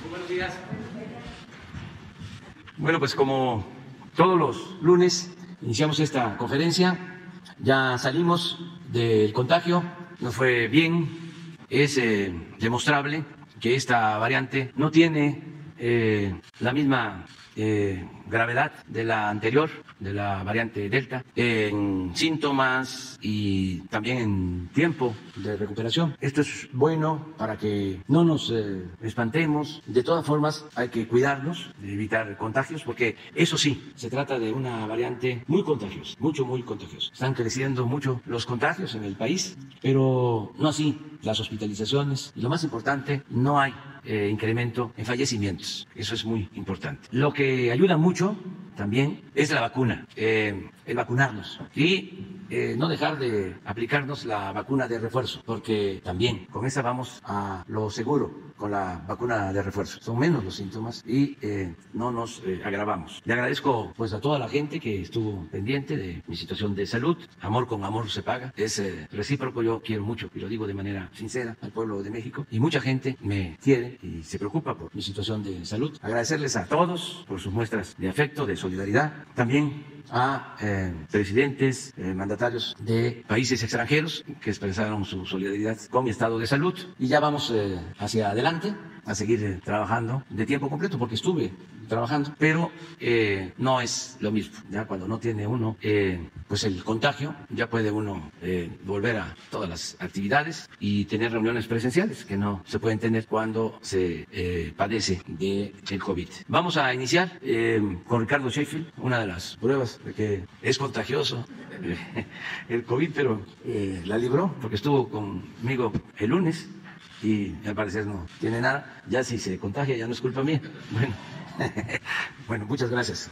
Buenos días. Bueno, pues como todos los lunes iniciamos esta conferencia, ya salimos del contagio, nos fue bien, es demostrable que esta variante no tiene la misma gravedad de la anterior, de la variante Delta, en síntomas y también en tiempo de recuperación. Esto es bueno para que no nos espantemos. De todas formas, hay que cuidarnos, de evitar contagios, porque eso sí, se trata de una variante muy contagiosa, muy contagiosa. Están creciendo mucho los contagios en el país, pero no así las hospitalizaciones. Y lo más importante, no hay incremento en fallecimientos. Eso es muy importante. Lo que ayuda mucho también es la vacuna, el vacunarnos y no dejar de aplicarnos la vacuna de refuerzo, porque también con esa vamos a lo seguro con la vacuna de refuerzo. Son menos los síntomas y no nos agravamos. Le agradezco pues a toda la gente que estuvo pendiente de mi situación de salud. Amor con amor se paga. Es recíproco. Yo quiero mucho, y lo digo de manera sincera, al pueblo de México, y mucha gente me quiere y se preocupa por mi situación de salud. Agradecerles a todos por sus muestras de afecto, de solidaridad. También a presidentes, mandatarios de países extranjeros que expresaron su solidaridad con mi estado de salud. Y ya vamos hacia adelante a seguir trabajando de tiempo completo, porque estuve trabajando, pero no es lo mismo. Ya cuando no tiene uno pues el contagio, ya puede uno volver a todas las actividades y tener reuniones presenciales que no se pueden tener cuando se padece del COVID. Vamos a iniciar con Ricardo Sheffield, una de las pruebas de que es contagioso el COVID, pero la libró porque estuvo conmigo el lunes y al parecer no tiene nada. Ya si se contagia ya no es culpa mía. Bueno, muchas gracias.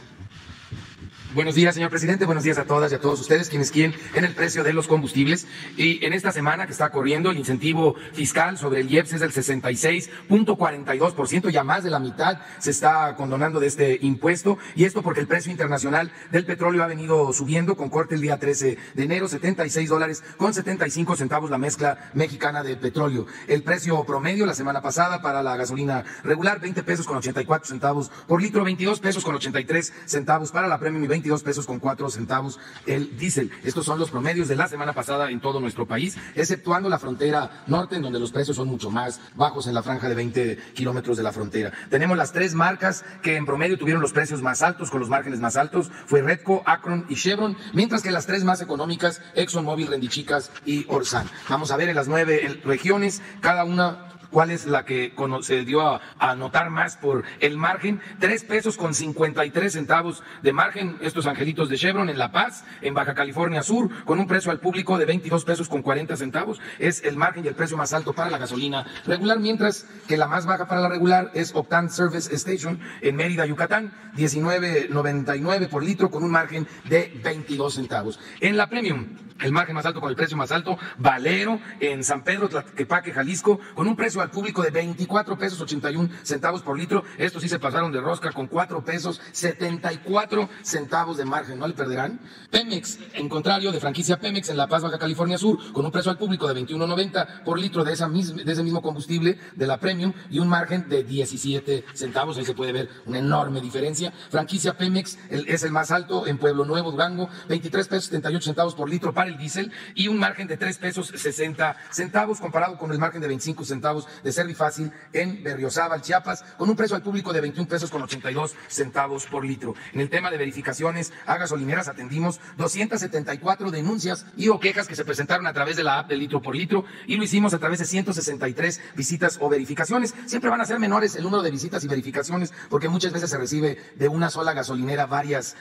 Buenos días, señor presidente. Buenos días a todas y a todos ustedes quienes quieren en el precio de los combustibles. Y en esta semana que está corriendo, el incentivo fiscal sobre el IEPS es del 66.42%, ya más de la mitad se está condonando de este impuesto. Y esto porque el precio internacional del petróleo ha venido subiendo, con corte el día 13 de enero, $76.75 la mezcla mexicana de petróleo. El precio promedio la semana pasada para la gasolina regular, 20 pesos con 84 centavos por litro, 22 pesos con 83 centavos para la premium y 22 pesos con 4 centavos el diésel. Estos son los promedios de la semana pasada en todo nuestro país, exceptuando la frontera norte, en donde los precios son mucho más bajos, en la franja de 20 kilómetros de la frontera. Tenemos las tres marcas que en promedio tuvieron los precios más altos, con los márgenes más altos, fue Redco, Akron y Chevron, mientras que las tres más económicas, ExxonMobil, Rendichicas y Orsan. Vamos a ver en las 9 regiones, cada una cuál es la que se dio a notar más por el margen. 3 pesos con 53 centavos de margen, estos angelitos de Chevron en La Paz, en Baja California Sur, con un precio al público de 22 pesos con 40 centavos. Es el margen y el precio más alto para la gasolina regular, mientras que la más baja para la regular es Octane Service Station en Mérida, Yucatán, 19.99 por litro, con un margen de 22 centavos. En la premium, el margen más alto con el precio más alto, Valero en San Pedro Tlaquepaque, Jalisco, con un precio al público de 24 pesos 81 centavos por litro. Estos sí se pasaron de rosca, con 4 pesos 74 centavos de margen, ¿no le perderán? Pemex, en contrario, de franquicia Pemex en La Paz, Baja California Sur, con un precio al público de 21.90 por litro de ese mismo combustible de la premium y un margen de 17 centavos. Ahí se puede ver una enorme diferencia. Franquicia Pemex es el más alto en Pueblo Nuevo, Durango, 23 pesos 78 centavos por litro para el diésel y un margen de 3 pesos 60 centavos, comparado con el margen de 25 centavos de Servifácil en Berriozábal, Chiapas, con un precio al público de 21 pesos con 82 centavos por litro. En el tema de verificaciones a gasolineras atendimos 274 denuncias y o quejas que se presentaron a través de la app de litro por litro, y lo hicimos a través de 163 visitas o verificaciones. Siempre van a ser menores el número de visitas y verificaciones porque muchas veces se recibe de una sola gasolinera varias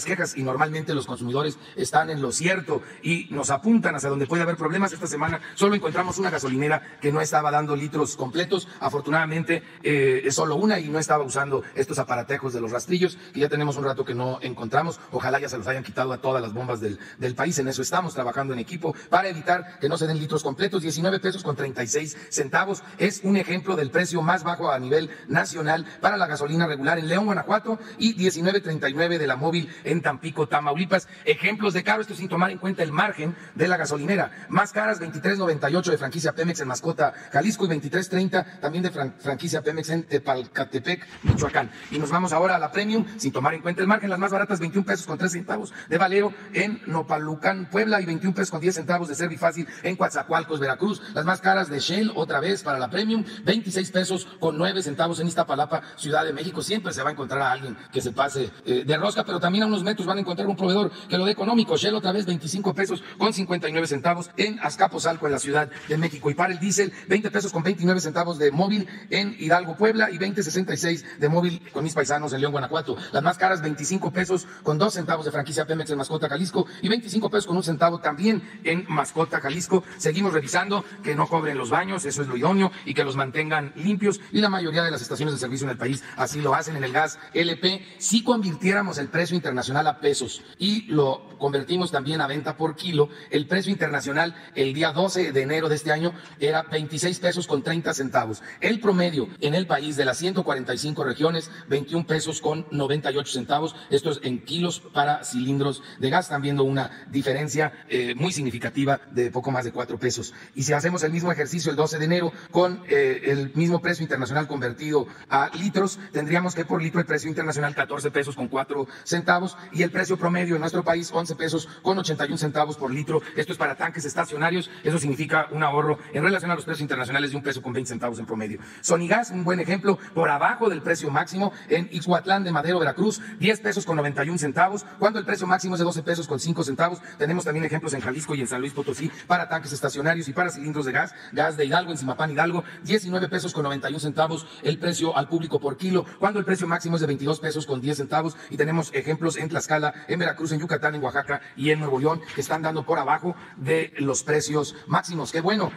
quejas, y normalmente los consumidores están en lo cierto y nos apuntan hacia donde puede haber problemas. Esta semana solo encontramos una gasolinera que no estaba dando litros completos, afortunadamente es solo una, y no estaba usando estos aparatejos de los rastrillos, que ya tenemos un rato que no encontramos. Ojalá ya se los hayan quitado a todas las bombas del país. En eso estamos trabajando en equipo para evitar que no se den litros completos. 19 pesos con 36 centavos es un ejemplo del precio más bajo a nivel nacional para la gasolina regular en León, Guanajuato, y 19.39 de la móvil en Tampico, Tamaulipas. Ejemplos de caro, esto sin tomar en cuenta el margen de la gasolinera. Más caras, 23.98 de franquicia Pemex en Mascota, Jalisco, y 23.30 también de franquicia Pemex en Tepalcatepec, Michoacán. Y nos vamos ahora a la Premium, sin tomar en cuenta el margen. Las más baratas, 21 pesos con 3 centavos de Valero en Nopalucán, Puebla, y 21 pesos con 10 centavos de Servifácil en Coatzacoalcos, Veracruz. Las más caras de Shell, otra vez para la Premium, 26 pesos con 9 centavos en Iztapalapa, Ciudad de México. Siempre se va a encontrar a alguien que se pase de rosca, pero también a unos metros van a encontrar un proveedor que lo dé económico. Shell otra vez 25 pesos con 59 centavos en Azcapotzalco, en la Ciudad de México. Y para el diésel, 20 pesos con 29 centavos de móvil en Hidalgo, Puebla, y 20.66 de móvil con mis paisanos en León, Guanajuato. Las más caras, 25 pesos con 2 centavos de franquicia Pemex en Mascota, Jalisco, y 25 pesos con 1 centavo también en Mascota, Jalisco. Seguimos revisando que no cobren los baños, eso es lo idóneo, y que los mantengan limpios, y la mayoría de las estaciones de servicio en el país así lo hacen. En el gas LP, si convirtiéramos el precio internacional a pesos y lo convertimos también a venta por kilo, el precio internacional el día 12 de enero de este año era 26 pesos con 30 centavos. El promedio en el país de las 145 regiones, 21 pesos con 98 centavos. Esto es en kilos para cilindros de gas. Están viendo una diferencia muy significativa de poco más de 4 pesos. Y si hacemos el mismo ejercicio el 12 de enero con el mismo precio internacional convertido a litros, tendríamos que por litro el precio internacional 14 pesos con 4 centavos, y el precio promedio en nuestro país 11 pesos con 81 centavos por litro. Esto es para tanques estacionarios. Eso significa un ahorro en relación a los precios internacionales de 1 peso con 20 centavos en promedio. Sonigas, un buen ejemplo, por abajo del precio máximo en Ixhuatlán de Madero, Veracruz, 10 pesos con 91 centavos, cuando el precio máximo es de 12 pesos con 5 centavos. Tenemos también ejemplos en Jalisco y en San Luis Potosí para tanques estacionarios y para cilindros de gas. Gas de Hidalgo, en Zimapán, Hidalgo, 19 pesos con 91 centavos el precio al público por kilo, cuando el precio máximo es de 22 pesos con 10 centavos. Y tenemos ejemplos en Tlaxcala, en Veracruz, en Yucatán, en Oaxaca y en Nuevo León, que están dando por abajo de los precios máximos. Qué bueno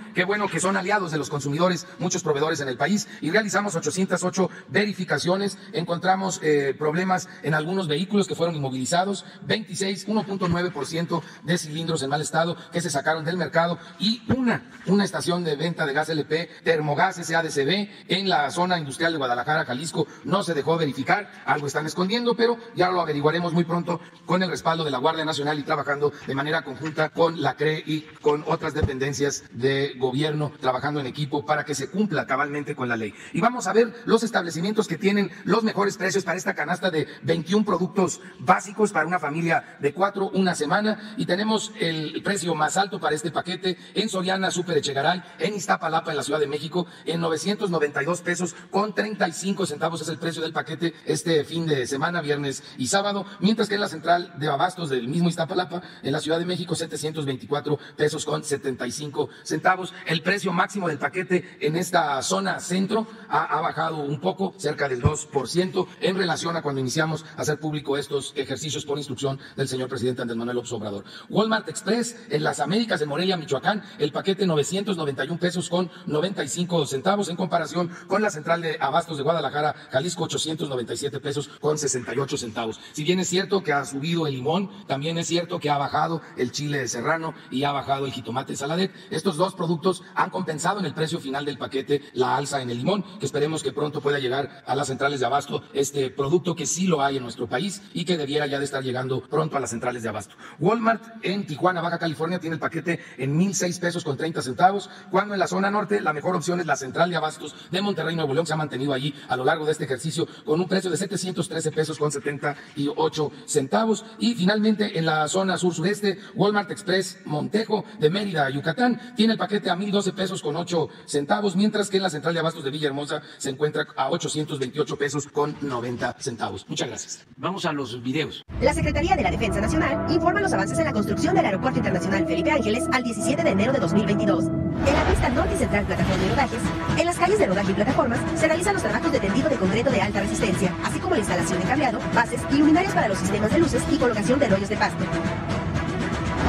que son aliados de los consumidores muchos proveedores en el país. Y realizamos 808 verificaciones. Encontramos problemas en algunos vehículos que fueron inmovilizados, 1.9% de cilindros en mal estado que se sacaron del mercado, y una estación de venta de gas LP, Termogas SADCB, en la zona industrial de Guadalajara, Jalisco, no se dejó verificar. Algo están escondiendo, pero ya lo averiguaremos muy pronto con el respaldo de la Guardia Nacional y trabajando de manera conjunta con la CRE y con otras dependencias de gobierno, trabajando en equipo para que se cumpla cabalmente con la ley. Y vamos a ver los establecimientos que tienen los mejores precios para esta canasta de 21 productos básicos para una familia de 4 una semana. Y tenemos el precio más alto para este paquete en Soriana Súper Echegaray, en Iztapalapa, en la Ciudad de México, en 992 pesos con 35 centavos es el precio del paquete este fin de semana, viernes y sábado, mientras que en la central de abastos del mismo Iztapalapa, en la Ciudad de México, 724 pesos con 75 centavos. El precio máximo del paquete en esta zona centro ha bajado un poco, cerca del 2%, en relación a cuando iniciamos a hacer público estos ejercicios por instrucción del señor presidente Andrés Manuel López Obrador. Walmart Express, en las Américas, en Morelia, Michoacán, el paquete 991 pesos con 95 centavos, en comparación con la central de abastos de Guadalajara, Jalisco, 897 pesos con 68 centavos. Si bien es cierto que ha subido el limón, también es cierto que ha bajado el chile serrano y ha bajado el jitomate saladet. Estos dos productos han compensado en el precio final del paquete la alza en el limón, que esperemos que pronto pueda llegar a las centrales de abasto este producto, que sí lo hay en nuestro país y que debiera ya de estar llegando pronto a las centrales de abasto. Walmart en Tijuana, Baja California, tiene el paquete en 1,006 pesos con 30 centavos, cuando en la zona norte la mejor opción es la central de abastos de Monterrey, Nuevo León, que se ha mantenido allí a lo largo de este ejercicio con un precio de 713 pesos con 78 centavos. Y finalmente en la zona sur-sureste, Walmart Express Montejo de Mérida, Yucatán, tiene el paquete a 1,012 pesos con 8 centavos, mientras que en la central de abastos de Villahermosa se encuentra a 828 pesos con 90 centavos. Muchas gracias. Vamos a los videos. La Secretaría de la Defensa Nacional informa los avances en la construcción del Aeropuerto Internacional Felipe Ángeles al 17 de enero de 2022. En la pista norte y central plataforma y rodajes, en las calles de rodaje y plataformas, se realizan los trabajos de tendido de concreto de alta resistencia, así como la instalación de cableado, bases y luminarias para los sistemas de luces y colocación de rollos de pasto.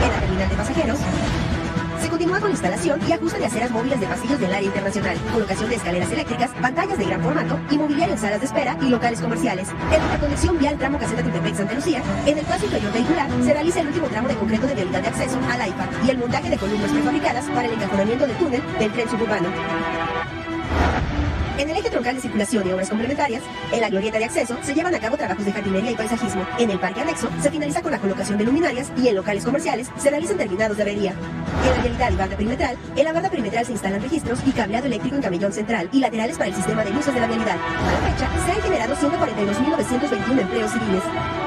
En la terminal de pasajeros, se continúa con la instalación y ajuste de aceras móviles de pasillos del área internacional, colocación de escaleras eléctricas, pantallas de gran formato y mobiliario en salas de espera y locales comerciales. En la interconexión vial tramo Caseta Tultepec Santa Lucía, en el paso inferior vehicular se realiza el último tramo de concreto de vialidad de acceso a la IPA y el montaje de columnas prefabricadas para el encajonamiento del túnel del tren suburbano. En el eje troncal de circulación y obras complementarias, en la glorieta de acceso se llevan a cabo trabajos de jardinería y paisajismo. En el parque anexo se finaliza con la colocación de luminarias y en locales comerciales se realizan terminados de avería. En la vialidad y barda perimetral, en la barda perimetral se instalan registros y cableado eléctrico en camellón central y laterales para el sistema de luces de la vialidad. A la fecha, se han generado 142.921 empleos civiles.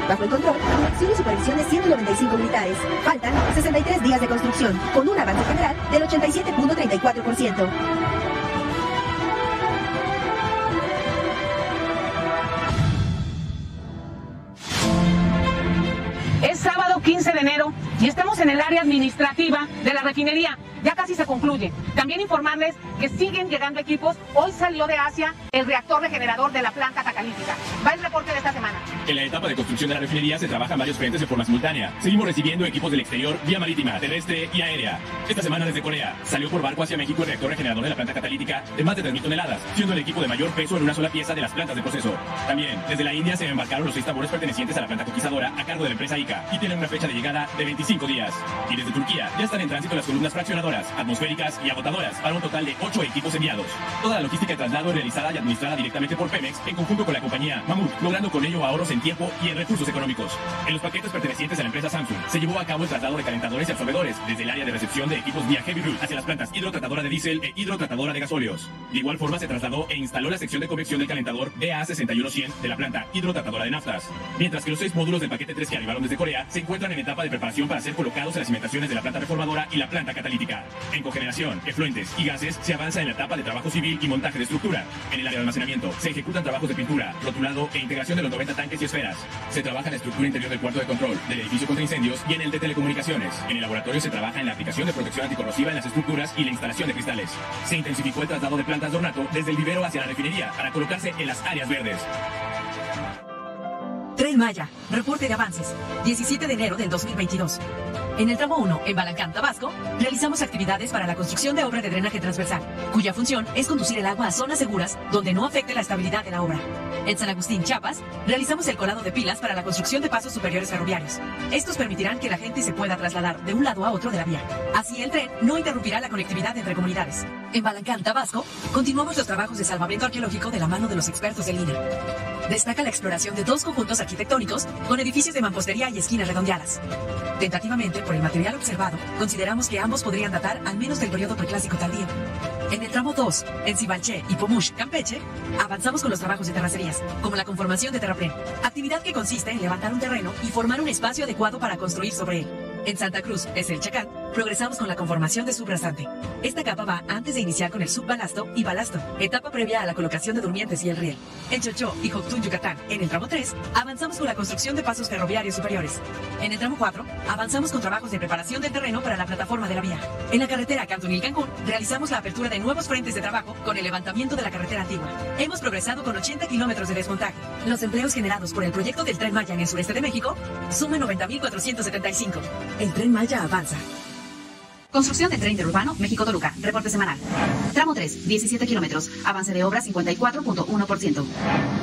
Bajo el control, dirección y supervisión de 195 militares. Faltan 63 días de construcción, con un avance general del 87.34%. Es sábado 15 de enero y estamos en el área administrativa de la refinería. Ya casi se concluye. También informarles que siguen llegando equipos. Hoy salió de Asia el reactor regenerador de la planta catalítica. Va el reporte de esta semana. En la etapa de construcción de la refinería se trabajan varios frentes de forma simultánea. Seguimos recibiendo equipos del exterior, vía marítima, terrestre y aérea. Esta semana desde Corea salió por barco hacia México el reactor regenerador de la planta catalítica de más de 3.000 toneladas, siendo el equipo de mayor peso en una sola pieza de las plantas de proceso. También, desde la India se embarcaron los 6 tambores pertenecientes a la planta conquistadora a cargo de la empresa ICA y tienen una fecha de llegada de 25 días. Y desde Turquía ya están en tránsito las columnas fraccionadoras, atmosféricas y agotadoras para un total de 8 equipos enviados. Toda la logística de traslado es realizada y administrada directamente por Pemex en conjunto con la compañía Mamut, logrando con ello ahorros en tiempo y en recursos económicos. En los paquetes pertenecientes a la empresa Samsung se llevó a cabo el traslado de calentadores y absorbedores desde el área de recepción de equipos vía Heavy Route hacia las plantas hidrotratadora de diésel e hidrotratadora de gasóleos. De igual forma se trasladó e instaló la sección de convección del calentador BA61100 de la planta hidrotratadora de naftas, mientras que los 6 módulos del paquete 3 que arribaron desde Corea se encuentran en etapa de preparación para ser colocados en las cimentaciones de la planta reformadora y la planta catalítica. En cogeneración, efluentes y gases se avanza en la etapa de trabajo civil y montaje de estructura. En el área de almacenamiento se ejecutan trabajos de pintura, rotulado e integración de los 90 tanques y esferas. Se trabaja en la estructura interior del cuarto de control, del edificio contra incendios y en el de telecomunicaciones. En el laboratorio se trabaja en la aplicación de protección anticorrosiva en las estructuras y la instalación de cristales. Se intensificó el traslado de plantas de ornato desde el vivero hacia la refinería para colocarse en las áreas verdes. Tren Maya, reporte de avances, 17 de enero del 2022. En el tramo 1, en Balancán, Tabasco, realizamos actividades para la construcción de obra de drenaje transversal, cuya función es conducir el agua a zonas seguras donde no afecte la estabilidad de la obra. En San Agustín, Chiapas, realizamos el colado de pilas para la construcción de pasos superiores ferroviarios. Estos permitirán que la gente se pueda trasladar de un lado a otro de la vía. Así el tren no interrumpirá la conectividad entre comunidades. En Balancán, Tabasco, continuamos los trabajos de salvamento arqueológico de la mano de los expertos del INA. Destaca la exploración de 2 conjuntos arquitectónicos con edificios de mampostería y esquinas redondeadas. Tentativamente, por el material observado, consideramos que ambos podrían datar al menos del periodo preclásico tardío. En el tramo 2, en Cibalché y Pomush, Campeche, avanzamos con los trabajos de terracerías, como la conformación de terraplén, actividad que consiste en levantar un terreno y formar un espacio adecuado para construir sobre él. En Santa Cruz, es el Chacán, progresamos con la conformación de subrasante. Esta capa va antes de iniciar con el subbalasto y balasto, etapa previa a la colocación de durmientes y el riel. En Chochó y Joctún, Yucatán, en el tramo 3, avanzamos con la construcción de pasos ferroviarios superiores. En el tramo 4, avanzamos con trabajos de preparación del terreno para la plataforma de la vía. En la carretera Cantunil-Cancún, realizamos la apertura de nuevos frentes de trabajo con el levantamiento de la carretera antigua. Hemos progresado con 80 kilómetros de desmontaje. Los empleos generados por el proyecto del Tren Maya en el sureste de México suman 90.475. El Tren Maya avanza. Construcción del tren interurbano México-Toluca. Reporte semanal. Tramo 3, 17 kilómetros. Avance de obra 54.1%.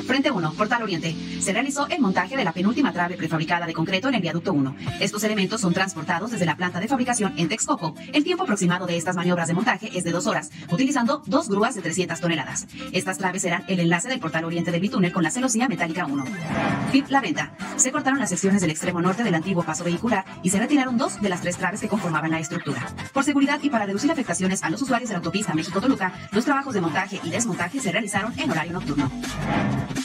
Frente 1, Portal Oriente. Se realizó el montaje de la penúltima trave prefabricada de concreto en el viaducto 1. Estos elementos son transportados desde la planta de fabricación en Texcoco. El tiempo aproximado de estas maniobras de montaje es de 2 horas, utilizando 2 grúas de 300 toneladas. Estas traves serán el enlace del Portal Oriente del bitúnel con la celosía metálica 1. FIP La Venta. Se cortaron las secciones del extremo norte del antiguo paso vehicular y se retiraron 2 de las 3 traves que conformaban la estructura. Por seguridad y para reducir afectaciones a los usuarios de la autopista México-Toluca, los trabajos de montaje y desmontaje se realizaron en horario nocturno.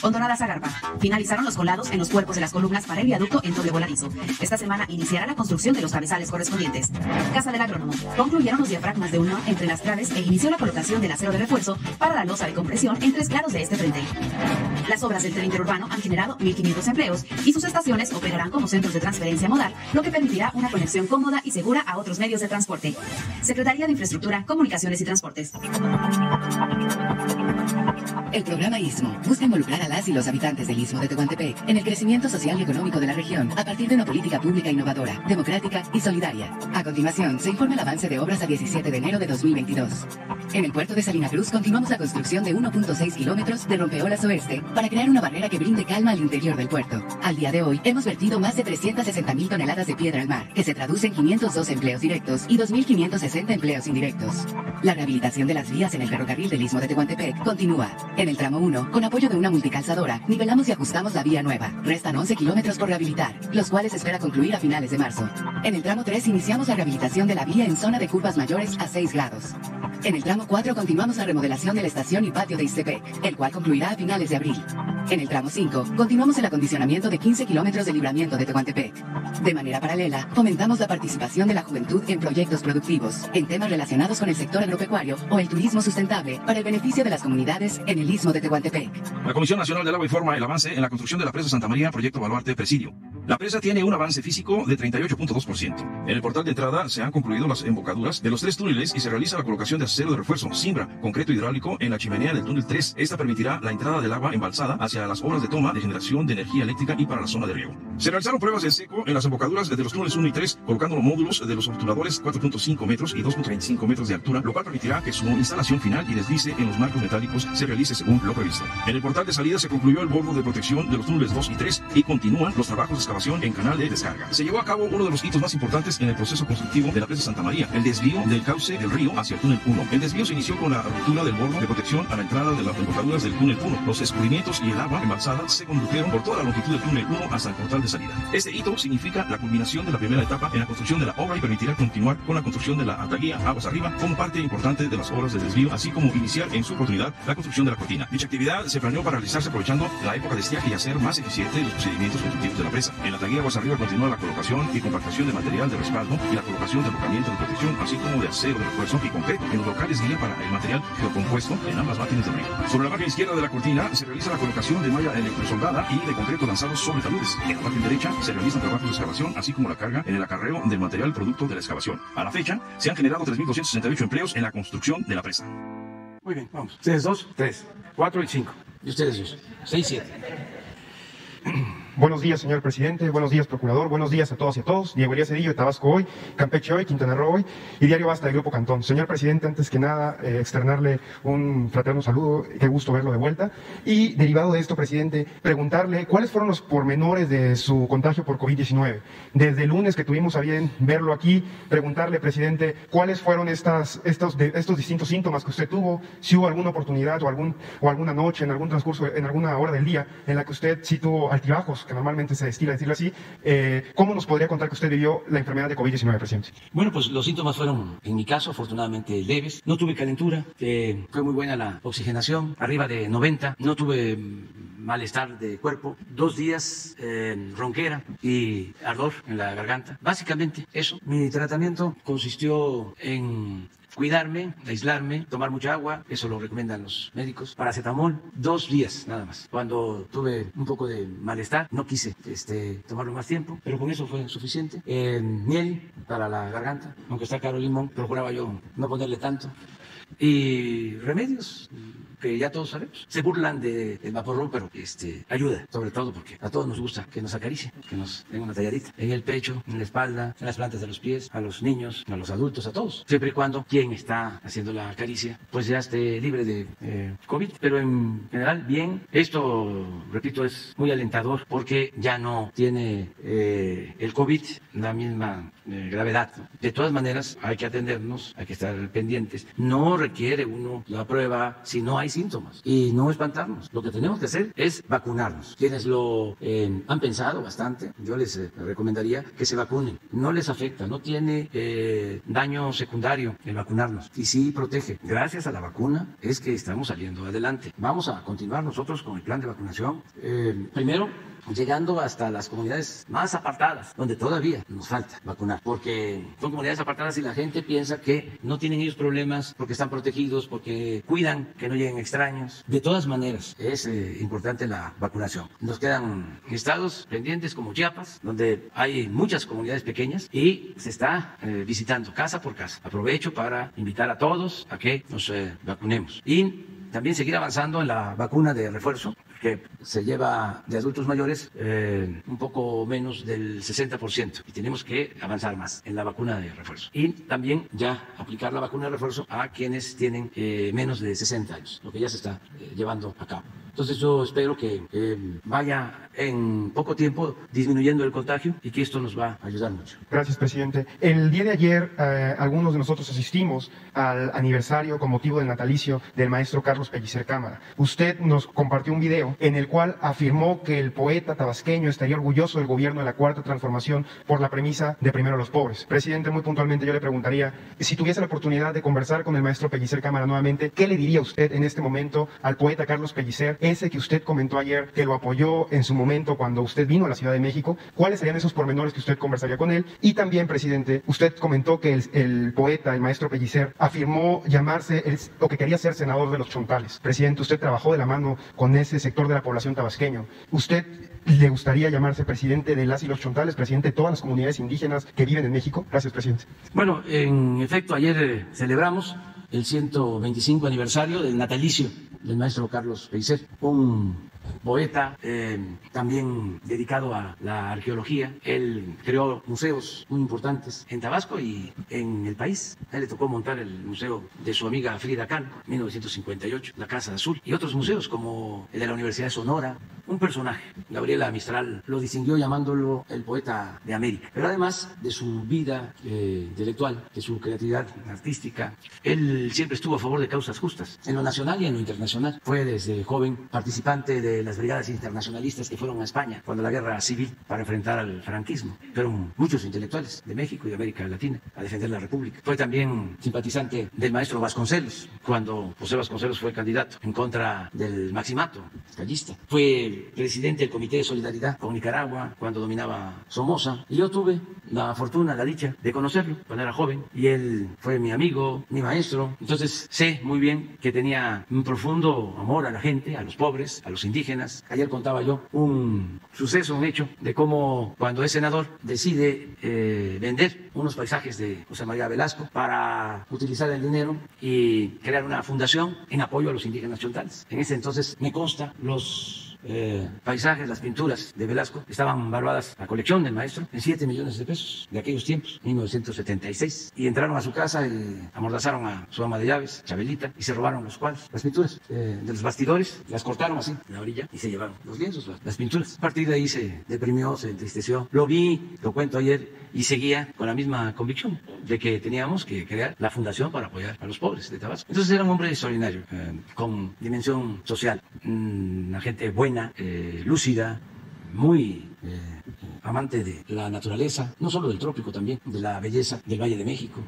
Hondonada-Zagarpa. Finalizaron los colados en los cuerpos de las columnas para el viaducto en doble voladizo. Esta semana iniciará la construcción de los cabezales correspondientes. Casa del Agrónomo. Concluyeron los diafragmas de unión entre las traves e inició la colocación del acero de refuerzo para la losa de compresión en 3 claros de este frente. Las obras del tren interurbano han generado 1.500 empleos y sus estaciones operarán como centros de transferencia modal, lo que permitirá una conexión cómoda y segura a otros medios de transporte. Secretaría de Infraestructura, Comunicaciones y Transportes. El programa Istmo busca involucrar a las y los habitantes del Istmo de Tehuantepec en el crecimiento social y económico de la región a partir de una política pública innovadora, democrática y solidaria. A continuación, se informa el avance de obras a 17 de enero de 2022. En el puerto de Salina Cruz continuamos la construcción de 1.6 kilómetros de rompeolas oeste para crear una barrera que brinde calma al interior del puerto. Al día de hoy, hemos vertido más de 360.000 toneladas de piedra al mar, que se traduce en 502 empleos directos y 2.560 empleos indirectos. La rehabilitación de las vías en el ferrocarril del Istmo de Tehuantepec continúa. En el tramo 1, con apoyo de una multicalzadora, nivelamos y ajustamos la vía nueva. Restan 11 kilómetros por rehabilitar, los cuales se espera concluir a finales de marzo. En el tramo 3 iniciamos la rehabilitación de la vía en zona de curvas mayores a 6 grados. En el tramo 4 continuamos la remodelación de la estación y patio de Ixtepec, el cual concluirá a finales de abril. En el tramo 5 continuamos el acondicionamiento de 15 kilómetros de libramiento de Tehuantepec. De manera paralela, fomentamos la participación de la juventud en proyectos productivos, en temas relacionados con el sector agropecuario o el turismo sustentable para el beneficio de las comunidades en el Istmo de Tehuantepec. La Comisión Nacional del Agua informa el avance en la construcción de la presa Santa María, proyecto Baluarte Presidio. La presa tiene un avance físico de 38.2%. En el portal de entrada se han concluido las embocaduras de los 3 túneles y se realiza la colocación de acero de refuerzo, cimbra, concreto hidráulico en la chimenea del túnel 3. Esta permitirá la entrada del agua embalsada hacia las obras de toma de generación de energía eléctrica y para la zona de riego. Se realizaron pruebas en seco en las embocaduras de los túneles 1 y 3, colocando los módulos de los obturadores 4.5 metros y 2.25 metros de altura, lo cual permitirá que su instalación final y deslice en los marcos metálicos se realice según lo previsto. En el portal de salida se concluyó el bordo de protección de los túneles 2 y 3 y continúan los trabajos de excavación en canal de descarga. Se llevó a cabo uno de los hitos más importantes en el proceso constructivo de la presa Santa María, el desvío del cauce del río hacia el túnel 1. El desvío se inició con la ruptura del bordo de protección a la entrada de las embocaduras del túnel 1. Los escurrimientos y el agua embalsada se condujeron por toda la longitud del túnel 1 hasta el portal de salida. Este hito significa la culminación de la primera etapa en la construcción de la obra y permitirá continuar con la construcción de la altaguía aguas arriba como parte importante de las obras de desvío, así como iniciar en su oportunidad la construcción de la cortina. Dicha actividad se planeó para realizarse aprovechando la época de estiaje y hacer más eficiente los procedimientos constructivos de la presa. En la altaguía aguas arriba continúa la colocación y compactación de material de respaldo y la colocación de alojamiento de protección, así como de acero de refuerzo y concreto en los locales guía para el material geocompuesto en ambas máquinas de río. Sobre la margen izquierda de la cortina se realiza la colocación de malla electrosoldada y de concreto lanzado sobre taludes. En la margen derecha se realizan trabajos de excavación, así como la carga en el acarreo del material producto de la excavación. A la fecha, se han generado 3.268 empleos en la construcción de la presa. Muy bien, vamos. Ustedes 2, 3, 4 y 5. Y ustedes 2, 6, 7. Buenos días, señor presidente. Buenos días, procurador. Buenos días a todos y a todos. Diego Elías Cedillo, de Tabasco Hoy, Campeche Hoy, Quintana Roo Hoy y Diario Basta, del Grupo Cantón. Señor presidente, antes que nada, externarle un fraterno saludo. Qué gusto verlo de vuelta. Y derivado de esto, presidente, preguntarle cuáles fueron los pormenores de su contagio por COVID-19. Desde el lunes que tuvimos a bien verlo aquí, preguntarle, presidente, cuáles fueron estos distintos síntomas que usted tuvo, si hubo alguna oportunidad o alguna noche, en algún transcurso, en alguna hora del día, en la que usted sí tuvo altibajos, que normalmente se estila decirlo así. ¿Cómo nos podría contar que usted vivió la enfermedad de COVID-19, presidente? Bueno, pues los síntomas fueron, en mi caso, afortunadamente leves. No tuve calentura, fue muy buena la oxigenación, arriba de 90. No tuve malestar de cuerpo, 2 días ronquera y ardor en la garganta. Básicamente eso. Mi tratamiento consistió en cuidarme, aislarme, tomar mucha agua, eso lo recomiendan los médicos, paracetamol, 2 días nada más. Cuando tuve un poco de malestar, no quise tomarlo más tiempo, pero con eso fue suficiente. Miel para la garganta, aunque está caro el limón, procuraba yo no ponerle tanto. Y remedios que ya todos sabemos. Se burlan del vaporru, pero ayuda, sobre todo porque a todos nos gusta que nos acaricien, que nos den una talladita en el pecho, en la espalda, en las plantas de los pies, a los niños, a los adultos, a todos, siempre y cuando quien está haciendo la caricia pues ya esté libre de COVID, pero en general bien. Esto, repito, es muy alentador porque ya no tiene el COVID la misma gravedad. De todas maneras hay que atendernos, hay que estar pendientes. No requiere uno la prueba si no hay síntomas y no espantarnos. Lo que tenemos que hacer es vacunarnos. Quienes lo han pensado bastante, yo les recomendaría que se vacunen. No les afecta, no tiene daño secundario el vacunarnos y sí protege. Gracias a la vacuna es que estamos saliendo adelante. Vamos a continuar nosotros con el plan de vacunación. Primero, llegando hasta las comunidades más apartadas, donde todavía nos falta vacunar, porque son comunidades apartadas y la gente piensa que no tienen ellos problemas porque están protegidos, porque cuidan que no lleguen extraños. De todas maneras, es importante la vacunación. Nos quedan estados pendientes como Chiapas, donde hay muchas comunidades pequeñas y se está visitando casa por casa. Aprovecho para invitar a todos a que nos vacunemos y también seguir avanzando en la vacuna de refuerzo, que se lleva de adultos mayores un poco menos del 60% y tenemos que avanzar más en la vacuna de refuerzo. Y también ya aplicar la vacuna de refuerzo a quienes tienen menos de 60 años, lo que ya se está llevando a cabo. Entonces yo espero que vaya en poco tiempo disminuyendo el contagio y que esto nos va a ayudar mucho. Gracias, presidente. El día de ayer algunos de nosotros asistimos al aniversario con motivo del natalicio del maestro Carlos Pellicer Cámara. Usted nos compartió un video en el cual afirmó que el poeta tabasqueño estaría orgulloso del gobierno de la Cuarta Transformación por la premisa de primero los pobres. Presidente, muy puntualmente yo le preguntaría, si tuviese la oportunidad de conversar con el maestro Pellicer Cámara nuevamente, ¿qué le diría usted en este momento al poeta Carlos Pellicer, ese que usted comentó ayer que lo apoyó en su momento cuando usted vino a la Ciudad de México? ¿Cuáles serían esos pormenores que usted conversaría con él? Y también, presidente, usted comentó que el poeta, el maestro Pellicer, afirmó llamarse o que quería ser senador de los chontales. Presidente, usted trabajó de la mano con ese sector de la población tabasqueño. ¿Usted le gustaría llamarse presidente de las y los chontales, presidente de todas las comunidades indígenas que viven en México? Gracias, presidente. Bueno, en efecto, ayer celebramos el 125 aniversario del natalicio del maestro Carlos Pellicer, un poeta también dedicado a la arqueología. Él creó museos muy importantes en Tabasco y en el país. A él le tocó montar el museo de su amiga Frida Kahlo, 1958, la Casa Azul, y otros museos como el de la Universidad de Sonora. Un personaje, Gabriela Mistral lo distinguió llamándolo el poeta de América. Pero además de su vida intelectual, de su creatividad artística, él siempre estuvo a favor de causas justas, en lo nacional y en lo internacional. Fue desde joven participante de las brigadas internacionalistas que fueron a España cuando la guerra civil para enfrentar al franquismo. Fueron muchos intelectuales de México y de América Latina a defender la República. Fue también simpatizante del maestro Vasconcelos cuando José Vasconcelos fue candidato en contra del maximato callista. Fue presidente del Comité de Solidaridad con Nicaragua cuando dominaba Somoza, y yo tuve la fortuna, la dicha de conocerlo cuando era joven, y él fue mi amigo, mi maestro. Entonces sé muy bien que tenía un profundo amor a la gente, a los pobres, a los indígenas. Ayer contaba yo un suceso, un hecho de cómo cuando es senador decide vender unos paisajes de José María Velasco para utilizar el dinero y crear una fundación en apoyo a los indígenas chontales. En ese entonces me consta los paisajes, las pinturas de Velasco estaban valuadas, la colección del maestro, en 7 millones de pesos de aquellos tiempos, 1976, y entraron a su casa y amordazaron a su ama de llaves, Chabelita, y se robaron los cuadros, las pinturas de los bastidores, las cortaron así en la orilla y se llevaron los lienzos, las pinturas. A partir de ahí se deprimió, se entristeció. Lo vi, lo cuento ayer, y seguía con la misma convicción de que teníamos que crear la fundación para apoyar a los pobres de Tabasco. Entonces era un hombre extraordinario, con dimensión social, una gente buena, lúcida, muy amante de la naturaleza, no solo del trópico, también de la belleza del Valle de México.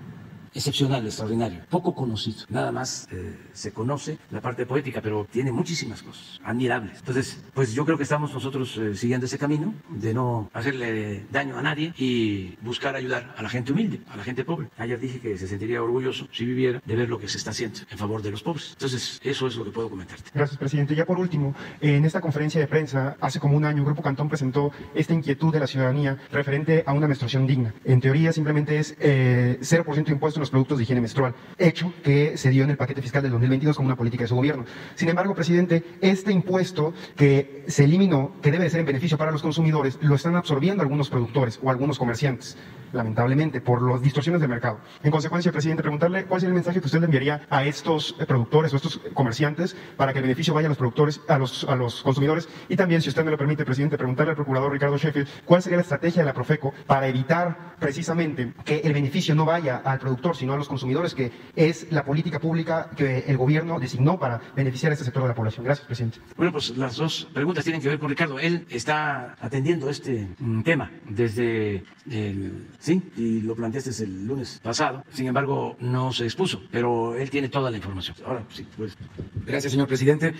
Excepcional, extraordinario, poco conocido. Nada más se conoce la parte poética, pero tiene muchísimas cosas admirables. Entonces, pues yo creo que estamos nosotros siguiendo ese camino de no hacerle daño a nadie y buscar ayudar a la gente humilde, a la gente pobre. Ayer dije que se sentiría orgulloso, si viviera, de ver lo que se está haciendo en favor de los pobres. Entonces, eso es lo que puedo comentarte. Gracias, presidente. Ya por último, en esta conferencia de prensa, hace como un año, Grupo Cantón presentó esta inquietud de la ciudadanía referente a una menstruación digna. En teoría, simplemente es 0% de impuestos los productos de higiene menstrual, hecho que se dio en el paquete fiscal del 2022 como una política de su gobierno. Sin embargo, presidente, este impuesto que se eliminó, que debe de ser en beneficio para los consumidores, lo están absorbiendo algunos productores o algunos comerciantes, lamentablemente, por las distorsiones del mercado. En consecuencia, presidente, preguntarle cuál sería el mensaje que usted le enviaría a estos productores o estos comerciantes para que el beneficio vaya a los productores, a los consumidores, y también, si usted me lo permite, presidente, preguntarle al procurador Ricardo Sheffield cuál sería la estrategia de la Profeco para evitar precisamente que el beneficio no vaya al productor, consumidor, sino a los consumidores, que es la política pública que el gobierno designó para beneficiar a este sector de la población. Gracias, presidente. Bueno, pues las dos preguntas tienen que ver con Ricardo. Él está atendiendo este tema desde sí, y lo planteaste el lunes pasado. Sin embargo, no se expuso, pero él tiene toda la información. Ahora sí, pues. Gracias, señor presidente.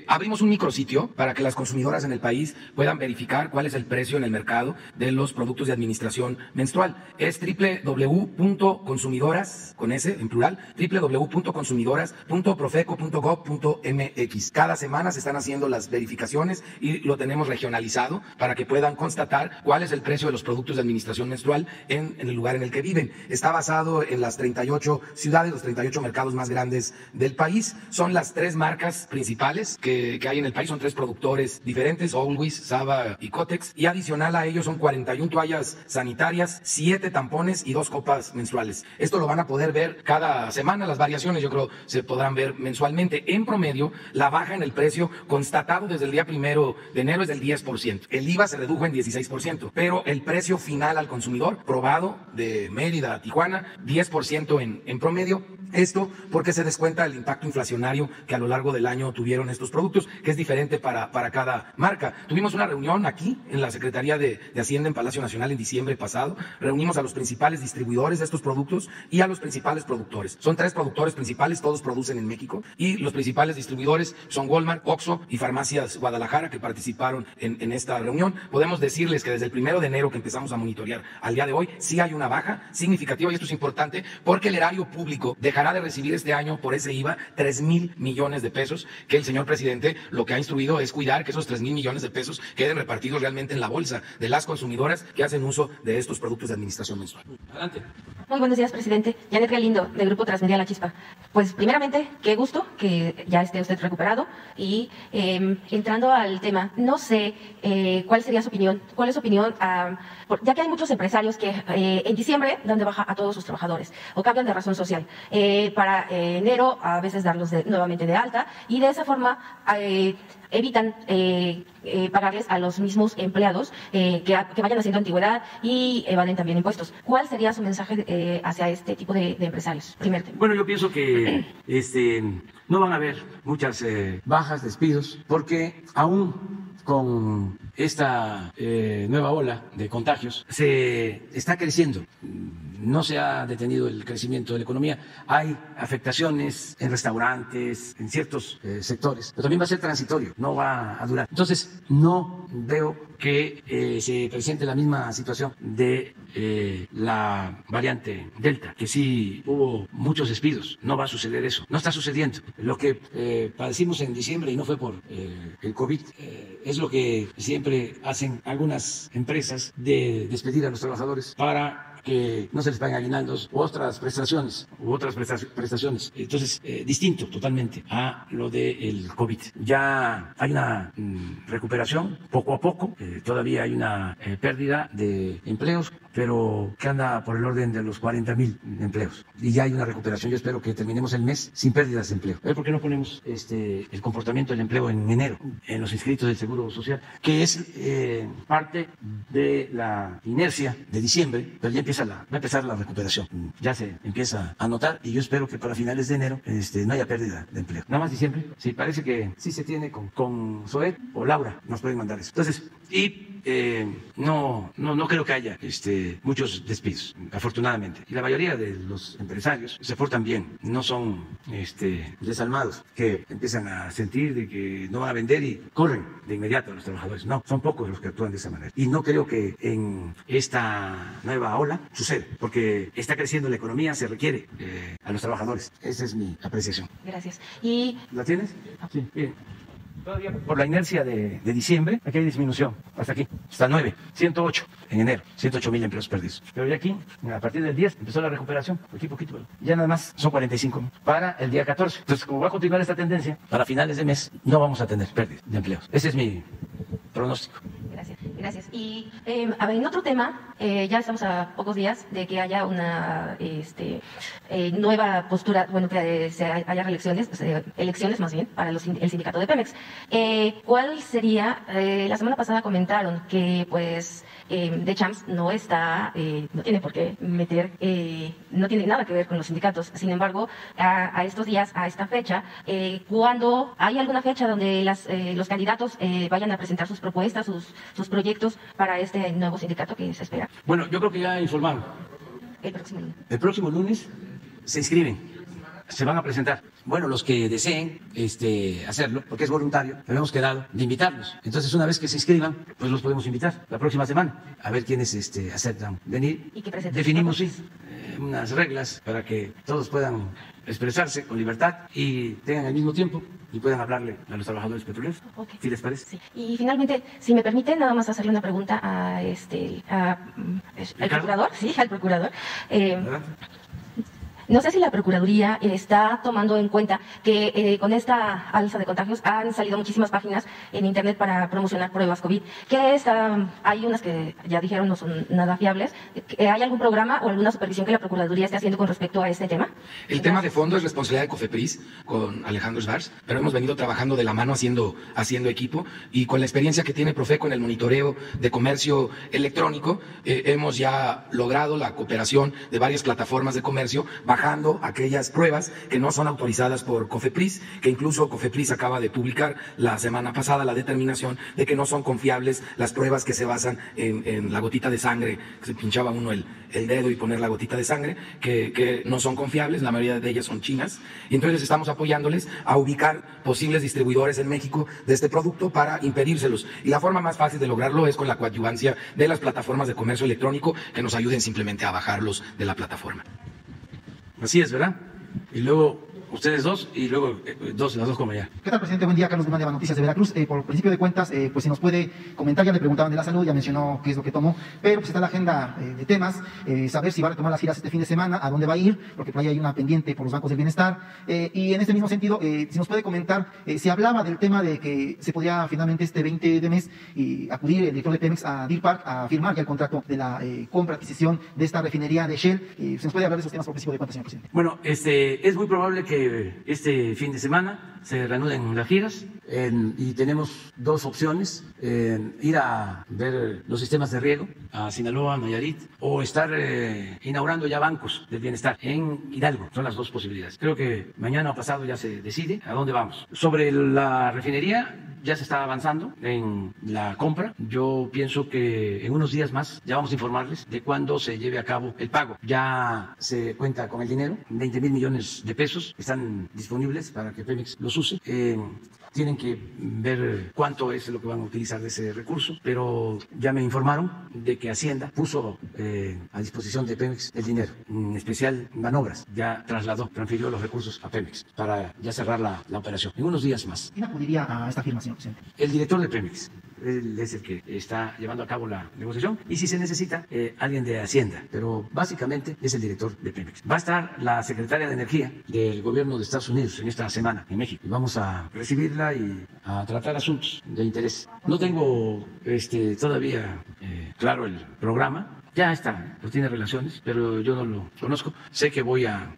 Abrimos un micrositio para que las consumidoras en el país puedan verificar cuál es el precio en el mercado de los productos de administración menstrual. Es www.consumidoras, con S en plural, www.consumidoras.profeco.gov.mx. Cada semana se están haciendo las verificaciones y lo tenemos regionalizado para que puedan constatar cuál es el precio de los productos de administración menstrual en el lugar en el que viven. Está basado en las 38 ciudades, los 38 mercados más grandes del país. Son las 3 marcas principales que hay en el país, son 3 productores diferentes, Always, Saba y Cotex, y adicional a ellos son 41 toallas sanitarias, 7 tampones y 2 copas menstruales. Esto lo van a poder ver cada semana, las variaciones yo creo se podrán ver mensualmente. En promedio, la baja en el precio constatado desde el día 1 de enero es del 10%. El IVA se redujo en 16%, pero el precio final al consumidor, probado de Mérida a Tijuana, 10% en promedio. Esto porque se descuenta el impacto inflacionario que a lo largo del año tuvieron estos productos, que es diferente para cada marca. Tuvimos una reunión aquí en la Secretaría de Hacienda en Palacio Nacional en diciembre pasado. Reunimos a los principales distribuidores de estos productos y a los principales productores. Son 3 productores principales, todos producen en México, y los principales distribuidores son Walmart, Oxxo y Farmacias Guadalajara, que participaron en esta reunión. Podemos decirles que desde el 1 de enero que empezamos a monitorear al día de hoy, sí hay una baja significativa, y esto es importante porque el erario público dejará de recibir este año por ese IVA 3,000 millones de pesos, que el señor presidente lo que ha instruido es cuidar que esos 3,000 millones de pesos queden repartidos realmente en la bolsa de las consumidoras que hacen uso de estos productos de administración menstrual. Adelante. Muy buenos días, presidente. Janet Galindo, del Grupo Transmedia La Chispa. Pues primeramente, qué gusto que ya esté usted recuperado, y entrando al tema, no sé cuál sería su opinión, ya que hay muchos empresarios que en diciembre dan de baja a todos sus trabajadores o cambian de razón social, para enero a veces darlos nuevamente de alta, y de esa forma evitan pagarles a los mismos empleados que vayan haciendo antigüedad y evaden también impuestos. ¿Cuál sería su mensaje hacia este tipo de empresarios? Primer tema. Bueno, yo pienso que no van a haber muchas bajas, despidos, porque aún con esta nueva ola de contagios se está creciendo. No se ha detenido el crecimiento de la economía. Hay afectaciones en restaurantes, en ciertos sectores, pero también va a ser transitorio, no va a durar. Entonces, no veo que se presente la misma situación de la variante Delta, que sí hubo muchos despidos. No va a suceder eso, no está sucediendo. Lo que padecimos en diciembre, y no fue por el COVID, es lo que siempre hacen algunas empresas, de despedir a los trabajadores para que no se les paguen aguinaldos u otras prestaciones. Entonces, distinto totalmente a lo del COVID. Ya hay una recuperación poco a poco, todavía hay una pérdida de empleos, pero que anda por el orden de los 40,000 empleos. Y ya hay una recuperación. Yo espero que terminemos el mes sin pérdidas de empleo. ¿Por qué no ponemos el comportamiento del empleo en enero, en los inscritos del Seguro Social, que es parte de la inercia de diciembre, pero ya va a empezar la recuperación. Ya se empieza a notar, y yo espero que para finales de enero no haya pérdida de empleo. Nada más diciembre, sí, parece que sí se tiene con Zoet o Laura, nos pueden mandar eso. Entonces, no creo que haya muchos despidos, afortunadamente. Y la mayoría de los empresarios se portan bien, no son desalmados, que empiezan a sentir de que no van a vender y corren de inmediato a los trabajadores. No, son pocos los que actúan de esa manera. Y no creo que en esta nueva ola suceda, porque está creciendo la economía, se requiere a los trabajadores. Esa es mi apreciación. Gracias. ¿La tienes? Sí, bien. Todavía por la inercia de diciembre, aquí hay disminución, hasta aquí, hasta 9, 108 en enero, 108,000 empleos perdidos. Pero ya aquí, a partir del 10, empezó la recuperación, poquito, ya nada más son 45 para el día 14. Entonces, como va a continuar esta tendencia, para finales de mes no vamos a tener pérdida de empleos. Ese es mi pronóstico. Gracias. Y en otro tema, ya estamos a pocos días de que haya una nueva postura, bueno, que haya elecciones más bien, para el sindicato de Pemex. ¿Cuál sería? La semana pasada comentaron que pues de Champs no está, no tiene por qué meter, no tiene nada que ver con los sindicatos. Sin embargo, a estos días, a esta fecha, cuando hay alguna fecha donde los candidatos vayan a presentar sus propuestas, sus proyectos para este nuevo sindicato que se espera. Bueno, yo creo que ya informaron. El próximo lunes. El próximo lunes se inscriben, se van a presentar. Bueno, los que deseen hacerlo, porque es voluntario, habíamos quedado de invitarlos. Entonces, una vez que se inscriban, pues los podemos invitar la próxima semana, a ver quiénes aceptan venir. ¿Y que presenten? Definimos, sí, unas reglas para que todos puedan expresarse con libertad y tengan el mismo tiempo y puedan hablarle a los trabajadores petroleros. Okay. ¿Sí les parece? Sí. Y finalmente, si me permite, nada más hacerle una pregunta al procurador. Sí, al procurador. No sé si la Procuraduría está tomando en cuenta que con esta alza de contagios han salido muchísimas páginas en Internet para promocionar pruebas COVID. Hay unas que ya dijeron no son nada fiables. ¿Hay algún programa o alguna supervisión que la Procuraduría esté haciendo con respecto a este tema? El tema de fondo es responsabilidad de Cofepris con Alejandro Svars, pero hemos venido trabajando de la mano haciendo equipo, y con la experiencia que tiene Profeco en el monitoreo de comercio electrónico, hemos ya logrado la cooperación de varias plataformas de comercio, bajando aquellas pruebas que no son autorizadas por Cofepris, que incluso Cofepris acaba de publicar la semana pasada la determinación de que no son confiables las pruebas que se basan en la gotita de sangre, que se pinchaba uno el dedo y poner la gotita de sangre, que no son confiables, la mayoría de ellas son chinas, y entonces estamos apoyándoles a ubicar posibles distribuidores en México de este producto para impedírselos. Y la forma más fácil de lograrlo es con la coadyuvancia de las plataformas de comercio electrónico, que nos ayuden simplemente a bajarlos de la plataforma. Así es, ¿verdad? Y luego ustedes dos y luego las dos como ya. ¿Qué tal, presidente? Buen día, Carlos Guzmán de Noticias de Veracruz. Por principio de cuentas, pues si nos puede comentar, ya le preguntaban de la salud, ya mencionó qué es lo que tomó, pero pues está la agenda de temas, saber si va a retomar las giras este fin de semana, a dónde va a ir, porque por ahí hay una pendiente por los bancos del bienestar, y en este mismo sentido, si nos puede comentar, se hablaba del tema de que se podía finalmente este 20 de mes acudir el director de Pemex a Deer Park a firmar ya el contrato de la compra-adquisición de esta refinería de Shell. ¿Se nos puede hablar de esos temas por principio de cuentas, señor presidente? Bueno, es muy probable que este fin de semana se reanuden las giras y tenemos dos opciones: ir a ver los sistemas de riego a Sinaloa, Nayarit, o estar inaugurando ya bancos del bienestar en Hidalgo. Son las dos posibilidades. Creo que mañana o pasado ya se decide a dónde vamos. Sobre la refinería, ya se está avanzando en la compra. Yo pienso que en unos días más ya vamos a informarles de cuándo se lleve a cabo el pago. Ya se cuenta con el dinero, 20,000 millones de pesos están disponibles para que Pemex los use. Tienen que ver cuánto es lo que van a utilizar de ese recurso, pero ya me informaron de que Hacienda puso a disposición de Pemex el dinero, en especial manobras, ya transfirió los recursos a Pemex para ya cerrar la operación en unos días más. ¿Quién acudiría a esta firma, señor presidente? El director de Pemex. Él es el que está llevando a cabo la negociación, y si se necesita alguien de Hacienda, pero básicamente es el director de Pemex. Va a estar la secretaria de Energía del gobierno de Estados Unidos en esta semana en México, y vamos a recibirla y a tratar asuntos de interés. No tengo todavía claro el programa. Ya está, pues tiene relaciones, pero yo no lo conozco. Sé que voy a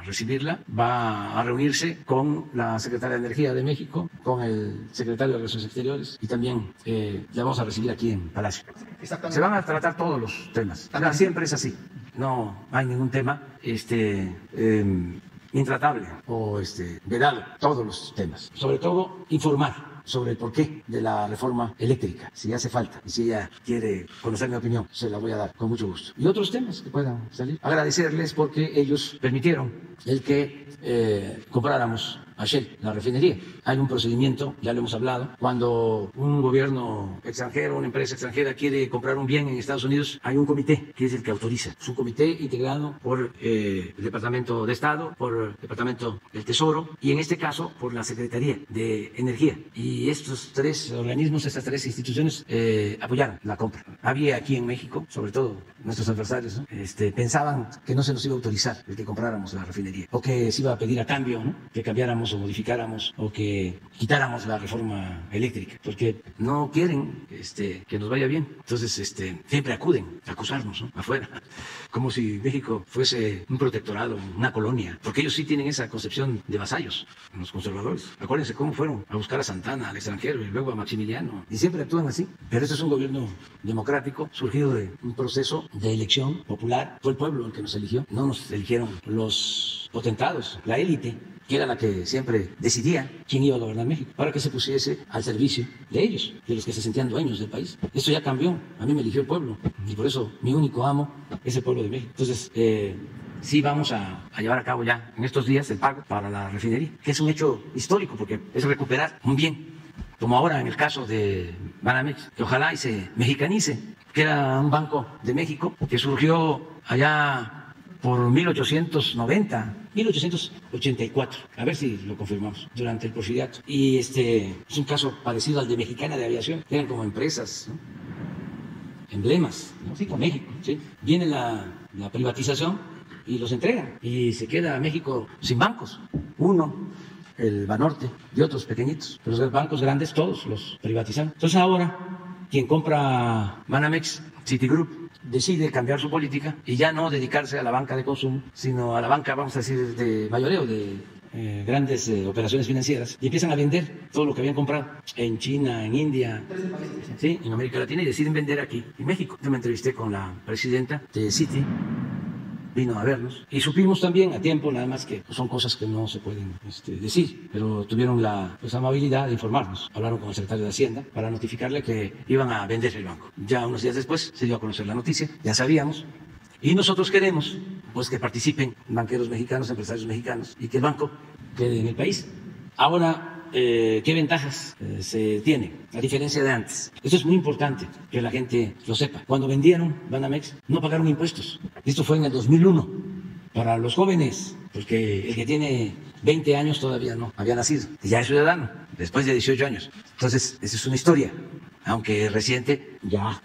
recibirla. Va a reunirse con la secretaria de Energía de México, con el secretario de Relaciones Exteriores, y también la vamos a recibir aquí en Palacio. Se van a tratar todos los temas. Siempre es así. No hay ningún tema intratable o vedado. Todos los temas. Sobre todo, informar sobre el porqué de la reforma eléctrica, si hace falta, y si ella quiere conocer mi opinión, se la voy a dar con mucho gusto. Y otros temas que puedan salir. Agradecerles porque ellos permitieron el que compráramos a Shell, la refinería. Hay un procedimiento, ya lo hemos hablado, cuando un gobierno extranjero, una empresa extranjera quiere comprar un bien en Estados Unidos, hay un comité que es el que autoriza. Es un comité integrado por el Departamento de Estado, por el Departamento del Tesoro, y en este caso por la Secretaría de Energía. Y estos tres organismos, estas tres instituciones apoyaron la compra. Había aquí en México, sobre todo nuestros adversarios, ¿no? Pensaban que no se nos iba a autorizar el que compráramos la refinería, o que se iba a pedir a cambio, ¿no? Que cambiáramos o modificáramos o que quitáramos la reforma eléctrica, porque no quieren que nos vaya bien. Entonces siempre acuden a acusarnos, ¿no? Afuera, como si México fuese un protectorado, una colonia, porque ellos sí tienen esa concepción de vasallos, los conservadores. Acuérdense cómo fueron a buscar a Santana, al extranjero y luego a Maximiliano. Y siempre actúan así. Pero este es un gobierno democrático, surgido de un proceso de elección popular. Fue el pueblo el que nos eligió. No nos eligieron los potentados, la élite, que era la que siempre decidía quién iba a gobernar México, para que se pusiese al servicio de ellos, de los que se sentían dueños del país. Esto ya cambió. A mí me eligió el pueblo. Y por eso mi único amo es el pueblo de México. Entonces, sí vamos a llevar a cabo ya en estos días el pago para la refinería, que es un hecho histórico porque es recuperar un bien, como ahora en el caso de Banamex, que ojalá y se mexicanice, que era un banco de México que surgió allá por 1884, a ver si lo confirmamos, durante el porfiriato. Y es un caso parecido al de Mexicana de Aviación, eran como empresas, ¿no? Emblemas, ¿no? Sí, con México, ¿sí? Viene la privatización y los entregan y se queda México sin bancos. Uno, el Banorte y otros pequeñitos, pero los bancos grandes todos los privatizaron. Entonces ahora quien compra Banamex, Citigroup, decide cambiar su política y ya no dedicarse a la banca de consumo, sino a la banca, vamos a decir, de mayoreo, de grandes operaciones financieras, y empiezan a vender todo lo que habían comprado en China, en India, ¿sí? En América Latina, y deciden vender aquí en México. Yo me entrevisté con la presidenta de Citi, vino a vernos y supimos también a tiempo, nada más que son cosas que no se pueden decir, pero tuvieron la amabilidad de informarnos. Hablaron con el secretario de Hacienda para notificarle que iban a vender el banco. Ya unos días después se dio a conocer la noticia, ya sabíamos, y nosotros queremos pues que participen banqueros mexicanos, empresarios mexicanos, y que el banco quede en el país. Ahora, ¿qué ventajas se tiene a diferencia de antes? Eso es muy importante que la gente lo sepa. Cuando vendieron Banamex no pagaron impuestos. Esto fue en el 2001 para los jóvenes, porque el que tiene 20 años todavía no había nacido, y ya es ciudadano después de 18 años. Entonces, esa es una historia, aunque reciente, ya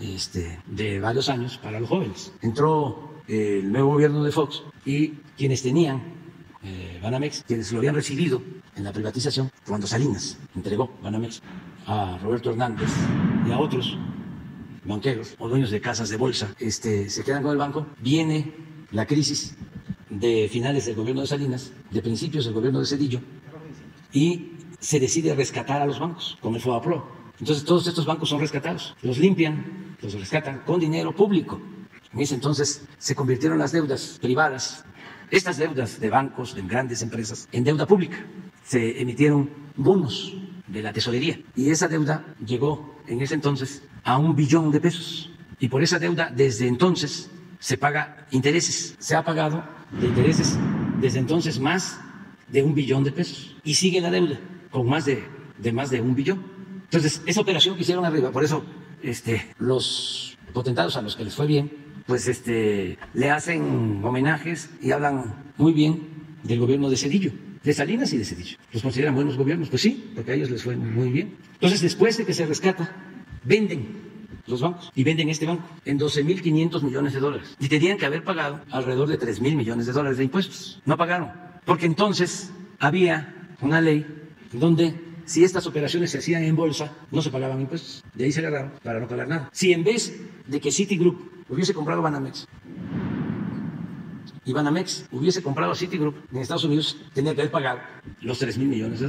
de varios años para los jóvenes. Entró el nuevo gobierno de Fox y quienes tenían Banamex, quienes lo habían recibido en la privatización, cuando Salinas entregó Banamex a Roberto Hernández y a otros banqueros o dueños de casas de bolsa, se quedan con el banco. Viene la crisis de finales del gobierno de Salinas, de principios del gobierno de Zedillo, y se decide rescatar a los bancos con el FOBAPROA. Entonces todos estos bancos son rescatados, los limpian, los rescatan con dinero público. En ese entonces se convirtieron las deudas privadas, estas deudas de bancos, de grandes empresas, en deuda pública. Se emitieron bonos de la tesorería y esa deuda llegó en ese entonces a 1 billón de pesos. Y por esa deuda desde entonces se paga intereses. Se ha pagado de intereses desde entonces más de 1 billón de pesos. Y sigue la deuda con más de 1 billón. Entonces esa operación que hicieron arriba, por eso los potentados a los que les fue bien, pues le hacen homenajes y hablan muy bien del gobierno de Zedillo, de Salinas y de Zedillo. Los consideran buenos gobiernos, pues sí, porque a ellos les fue muy bien. Entonces, después de que se rescata, venden los bancos y venden este banco en $12,500 millones y tenían que haber pagado alrededor de $3,000 millones de impuestos. No pagaron, porque entonces había una ley donde si estas operaciones se hacían en bolsa, no se pagaban impuestos. De ahí se agarraron para no pagar nada. Si en vez de que Citigroup hubiese comprado Banamex y Banamex hubiese comprado a Citigroup en Estados Unidos, tenía que haber pagado los $3,000 millones.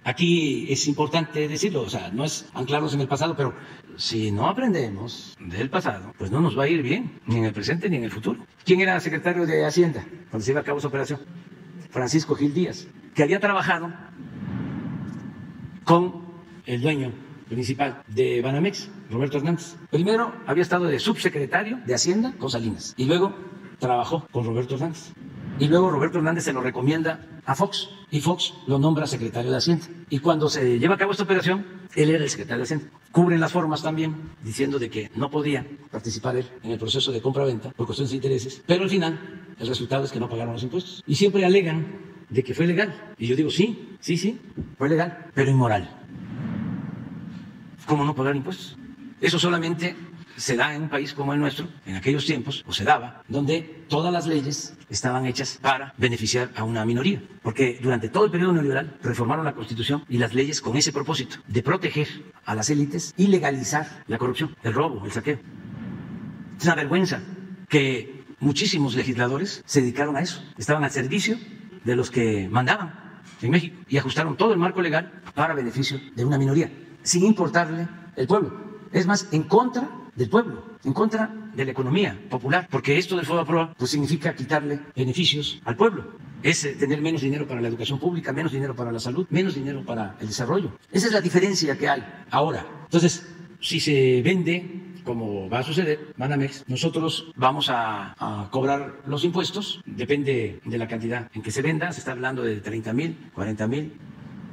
Aquí es importante decirlo, o sea, no es anclarnos en el pasado, pero si no aprendemos del pasado, pues no nos va a ir bien, ni en el presente ni en el futuro. ¿Quién era secretario de Hacienda cuando se iba a cabo esa operación? Francisco Gil Díaz, que había trabajado con el dueño principal de Banamex, Roberto Hernández. Primero había estado de subsecretario de Hacienda con Salinas y luego trabajó con Roberto Hernández. Y luego Roberto Hernández se lo recomienda a Fox y Fox lo nombra secretario de Hacienda. Y cuando se lleva a cabo esta operación, él era el secretario de Hacienda. Cubren las formas también, diciendo de que no podía participar él en el proceso de compra-venta por cuestiones de intereses, pero al final el resultado es que no pagaron los impuestos. Y siempre alegan de que fue legal. Y yo digo, sí, fue legal, pero inmoral. ¿Cómo no pagar impuestos? Eso solamente se da en un país como el nuestro, en aquellos tiempos, o se daba, donde todas las leyes estaban hechas para beneficiar a una minoría. Porque durante todo el periodo neoliberal reformaron la Constitución y las leyes con ese propósito, de proteger a las élites y legalizar la corrupción, el robo, el saqueo. Es una vergüenza que muchísimos legisladores se dedicaron a eso, estaban al servicio de los que mandaban en México y ajustaron todo el marco legal para beneficio de una minoría, sin importarle el pueblo. Es más, en contra del pueblo, en contra de la economía popular, porque esto del FOBAPROA pues significa quitarle beneficios al pueblo. Es tener menos dinero para la educación pública, menos dinero para la salud, menos dinero para el desarrollo. Esa es la diferencia que hay ahora. Entonces, si se vende, como va a suceder, Banamex, nosotros vamos a cobrar los impuestos, depende de la cantidad en que se venda, se está hablando de 30,000, 40,000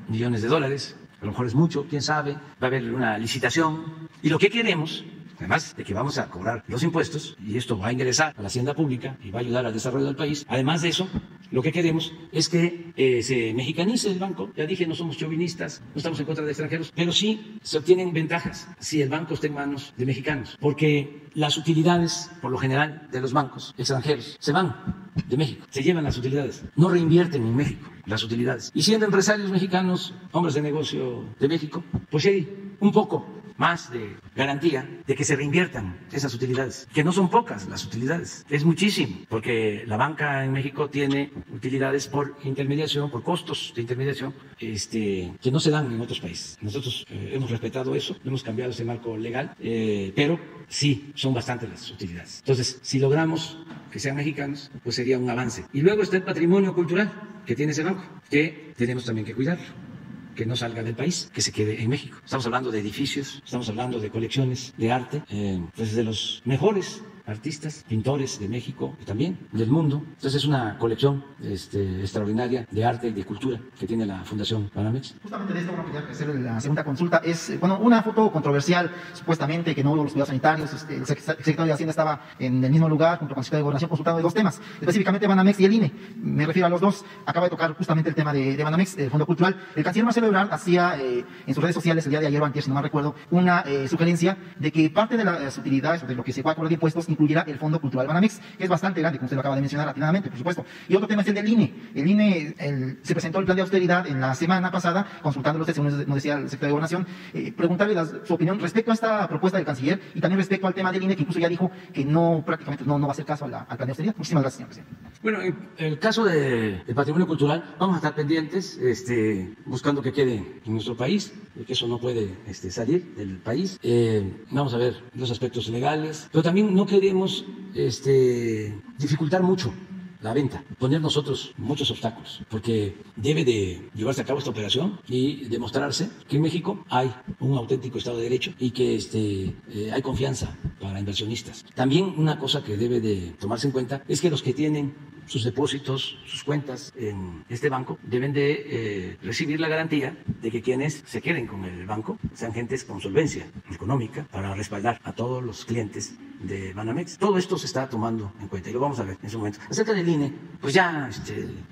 millones de dólares, a lo mejor es mucho, quién sabe, va a haber una licitación, y lo que queremos, además de que vamos a cobrar los impuestos, y esto va a ingresar a la hacienda pública y va a ayudar al desarrollo del país, además de eso, lo que queremos es que se mexicanice el banco. Ya dije, no somos chauvinistas, no estamos en contra de extranjeros, pero sí se obtienen ventajas si el banco está en manos de mexicanos, porque las utilidades, por lo general, de los bancos extranjeros se van de México, se llevan las utilidades, no reinvierten en México las utilidades. Y siendo empresarios mexicanos, hombres de negocio de México, pues hay un poco más de garantía de que se reinviertan esas utilidades, que no son pocas las utilidades, es muchísimo, porque la banca en México tiene utilidades por intermediación, por costos de intermediación, que no se dan en otros países. Nosotros hemos respetado eso, hemos cambiado ese marco legal, pero sí, son bastantes las utilidades. Entonces, si logramos que sean mexicanos, pues sería un avance. Y luego está el patrimonio cultural que tiene ese banco, que tenemos también que cuidarlo, que no salga del país, que se quede en México. Estamos hablando de edificios, estamos hablando de colecciones de arte, pues de los mejores artistas, pintores de México y también del mundo. Entonces es una colección extraordinaria de arte y de cultura que tiene la Fundación Banamex. Justamente de esto, bueno, quería hacer la segunda consulta. Es, bueno, una foto controversial, supuestamente, que no hubo los cuidados sanitarios. El secretario de Hacienda estaba en el mismo lugar, junto con el secretario de Gobernación, consultando de dos temas, específicamente Banamex y el INE. Me refiero a los dos. Acaba de tocar justamente el tema de Banamex, el Fondo Cultural. El canciller Marcelo Ebrard hacía en sus redes sociales el día de ayer o antier, si no mal recuerdo, una sugerencia de que parte de las utilidades o de lo que se va a cobrar de impuestos incluyera el Fondo Cultural Banamex, que es bastante grande, como usted lo acaba de mencionar atinadamente, por supuesto. Y otro tema es el del INE. El INE se presentó el plan de austeridad en la semana pasada, consultándolo, según nos decía el secretario de Gobernación, preguntarle su opinión respecto a esta propuesta del canciller y también respecto al tema del INE, que incluso ya dijo que prácticamente no va a hacer caso al plan de austeridad. Muchísimas gracias, señor presidente. Bueno, en el caso del patrimonio cultural, vamos a estar pendientes, buscando que quede en nuestro país, que eso no puede salir del país. Vamos a ver los aspectos legales, pero también no queremos dificultar mucho la venta, poner nosotros muchos obstáculos, porque debe de llevarse a cabo esta operación y demostrarse que en México hay un auténtico Estado de Derecho y que hay confianza para inversionistas. También una cosa que debe de tomarse en cuenta es que los que tienen sus depósitos, sus cuentas en este banco, deben de recibir la garantía de que quienes se queden con el banco sean gentes con solvencia económica para respaldar a todos los clientes de Banamex. Todo esto se está tomando en cuenta y lo vamos a ver en su momento. Acerca del INE, pues ya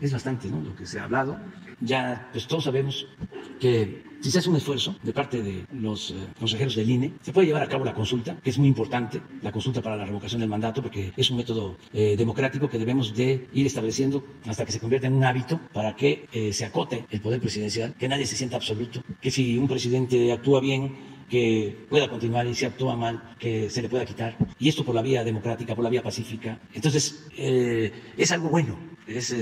es bastante, ¿no?, lo que se ha hablado. Ya pues todos sabemos que si se hace un esfuerzo de parte de los consejeros del INE, se puede llevar a cabo la consulta, que es muy importante, la consulta para la revocación del mandato, porque es un método democrático que debemos de ir estableciendo hasta que se convierta en un hábito para que se acote el poder presidencial, que nadie se sienta absoluto, que si un presidente actúa bien, que pueda continuar, y si actúa mal, que se le pueda quitar. Y esto por la vía democrática, por la vía pacífica. Entonces, es algo bueno, es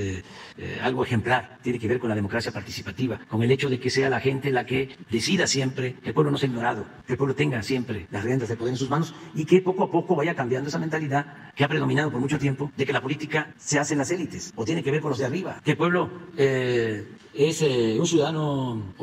algo ejemplar. Tiene que ver con la democracia participativa, con el hecho de que sea la gente la que decida siempre, que el pueblo no sea ignorado, que el pueblo tenga siempre las riendas del poder en sus manos y que poco a poco vaya cambiando esa mentalidad que ha predominado por mucho tiempo de que la política se hace en las élites o tiene que ver con los de arriba, que el pueblo es un ciudadano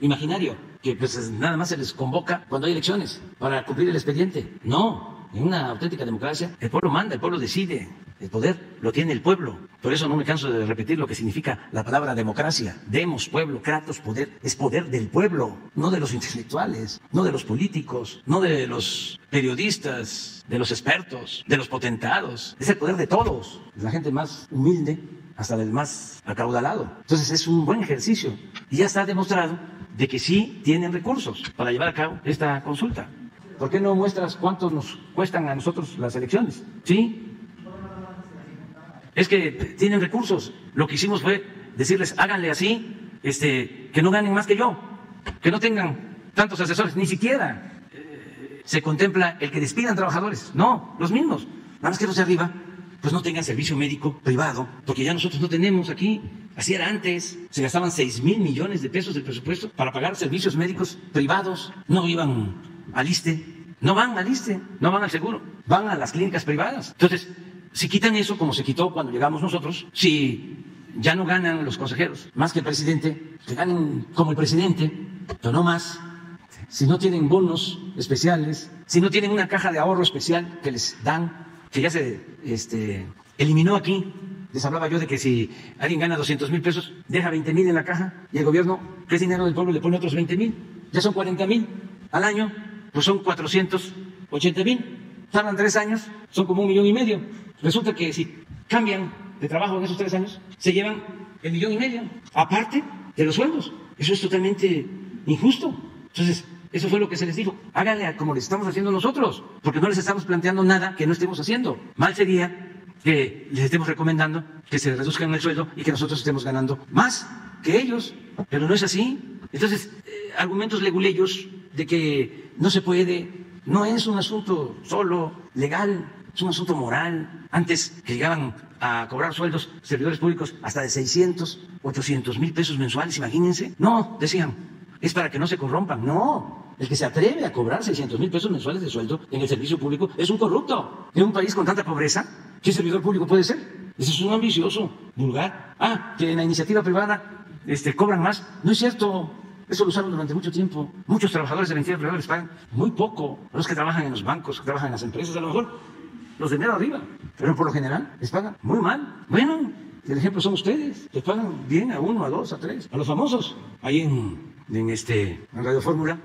imaginario, que pues nada más se les convoca cuando hay elecciones para cumplir el expediente. No, en una auténtica democracia el pueblo manda, el pueblo decide, el poder lo tiene el pueblo. Por eso no me canso de repetir lo que significa la palabra democracia. Demos, pueblo, kratos, poder. Es poder del pueblo, no de los intelectuales, no de los políticos, no de los periodistas, de los expertos, de los potentados. Es el poder de todos, de la gente más humilde hasta del más acaudalado. Entonces es un buen ejercicio y ya está demostrado de que sí tienen recursos para llevar a cabo esta consulta. ¿Por qué no muestras cuánto nos cuestan a nosotros las elecciones? ¿Sí? Es que tienen recursos. Lo que hicimos fue decirles, háganle así, que no ganen más que yo, que no tengan tantos asesores, ni siquiera se contempla el que despidan trabajadores. No, los mismos. Nada más que los de arriba pues no tengan servicio médico privado, porque ya nosotros no tenemos aquí Así era antes. Se gastaban 6,000 millones de pesos del presupuesto para pagar servicios médicos privados. No iban al ISSSTE, no van al ISSSTE, no van al seguro, van a las clínicas privadas. Entonces, si quitan eso, como se quitó cuando llegamos nosotros, si ya no ganan los consejeros más que el presidente, que ganen como el presidente, pero no más. Si no tienen bonos especiales, si no tienen una caja de ahorro especial que les dan, que ya se eliminó aquí. Les hablaba yo de que si alguien gana 200,000 pesos, deja 20,000 en la caja y el gobierno, que es dinero del pueblo, le pone otros 20,000. Ya son 40,000 al año, pues son 480,000. Tardan 3 años, son como 1,5 millones. Resulta que si cambian de trabajo en esos 3 años, se llevan 1,5 millones, aparte de los sueldos. Eso es totalmente injusto. Entonces, eso fue lo que se les dijo. Háganle como les estamos haciendo nosotros, porque no les estamos planteando nada que no estemos haciendo. Mal sería que les estemos recomendando que se reduzcan el sueldo y que nosotros estemos ganando más que ellos, pero no es así. Entonces, argumentos leguleyos de que no se puede, no es un asunto solo legal, es un asunto moral. Antes que llegaban a cobrar sueldos servidores públicos hasta de 600, 800,000 pesos mensuales, imagínense. No, decían, es para que no se corrompan. No, el que se atreve a cobrar 600,000 pesos mensuales de sueldo en el servicio público es un corrupto. En un país con tanta pobreza, ¿qué servidor público puede ser? Ese es un ambicioso, vulgar. Que en la iniciativa privada cobran más. No es cierto. Eso lo usaron durante mucho tiempo. Muchos trabajadores de la iniciativa privada les pagan muy poco. Los que trabajan en los bancos, que trabajan en las empresas, a lo mejor los de enero arriba. Pero por lo general les pagan muy mal. Bueno, el ejemplo son ustedes. Les pagan bien a 1, a 2, a 3. A los famosos. Ahí en Radio Fórmula,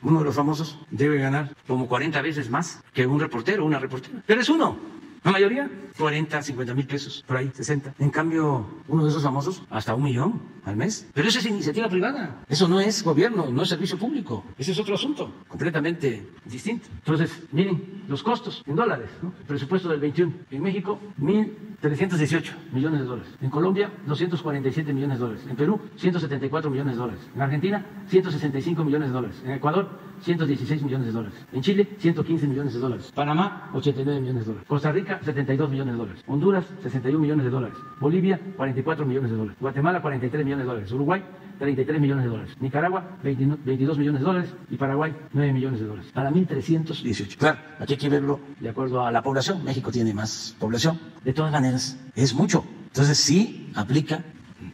uno de los famosos debe ganar como 40 veces más que un reportero o una reportera. Pero es uno. La mayoría, 40, 50,000 pesos, por ahí, 60. En cambio, uno de esos famosos, hasta 1 millón al mes. Pero eso es iniciativa privada. Eso no es gobierno, no es servicio público. Ese es otro asunto, completamente distinto. Entonces, miren, los costos en dólares, ¿no? El presupuesto del 21. En México, 1,318 millones de dólares. En Colombia, 247 millones de dólares. En Perú, 174 millones de dólares. En Argentina, 165 millones de dólares. En Ecuador, 116 millones de dólares. En Chile, 115 millones de dólares. Panamá, 89 millones de dólares. Costa Rica, 72 millones de dólares. Honduras, 61 millones de dólares. Bolivia, 44 millones de dólares. Guatemala, 43 millones de dólares. Uruguay, 33 millones de dólares. Nicaragua, 22 millones de dólares. Y Paraguay, 9 millones de dólares. Para 1,318. Claro, aquí hay que verlo de acuerdo a la población. México tiene más población. De todas maneras, es mucho. Entonces sí aplica,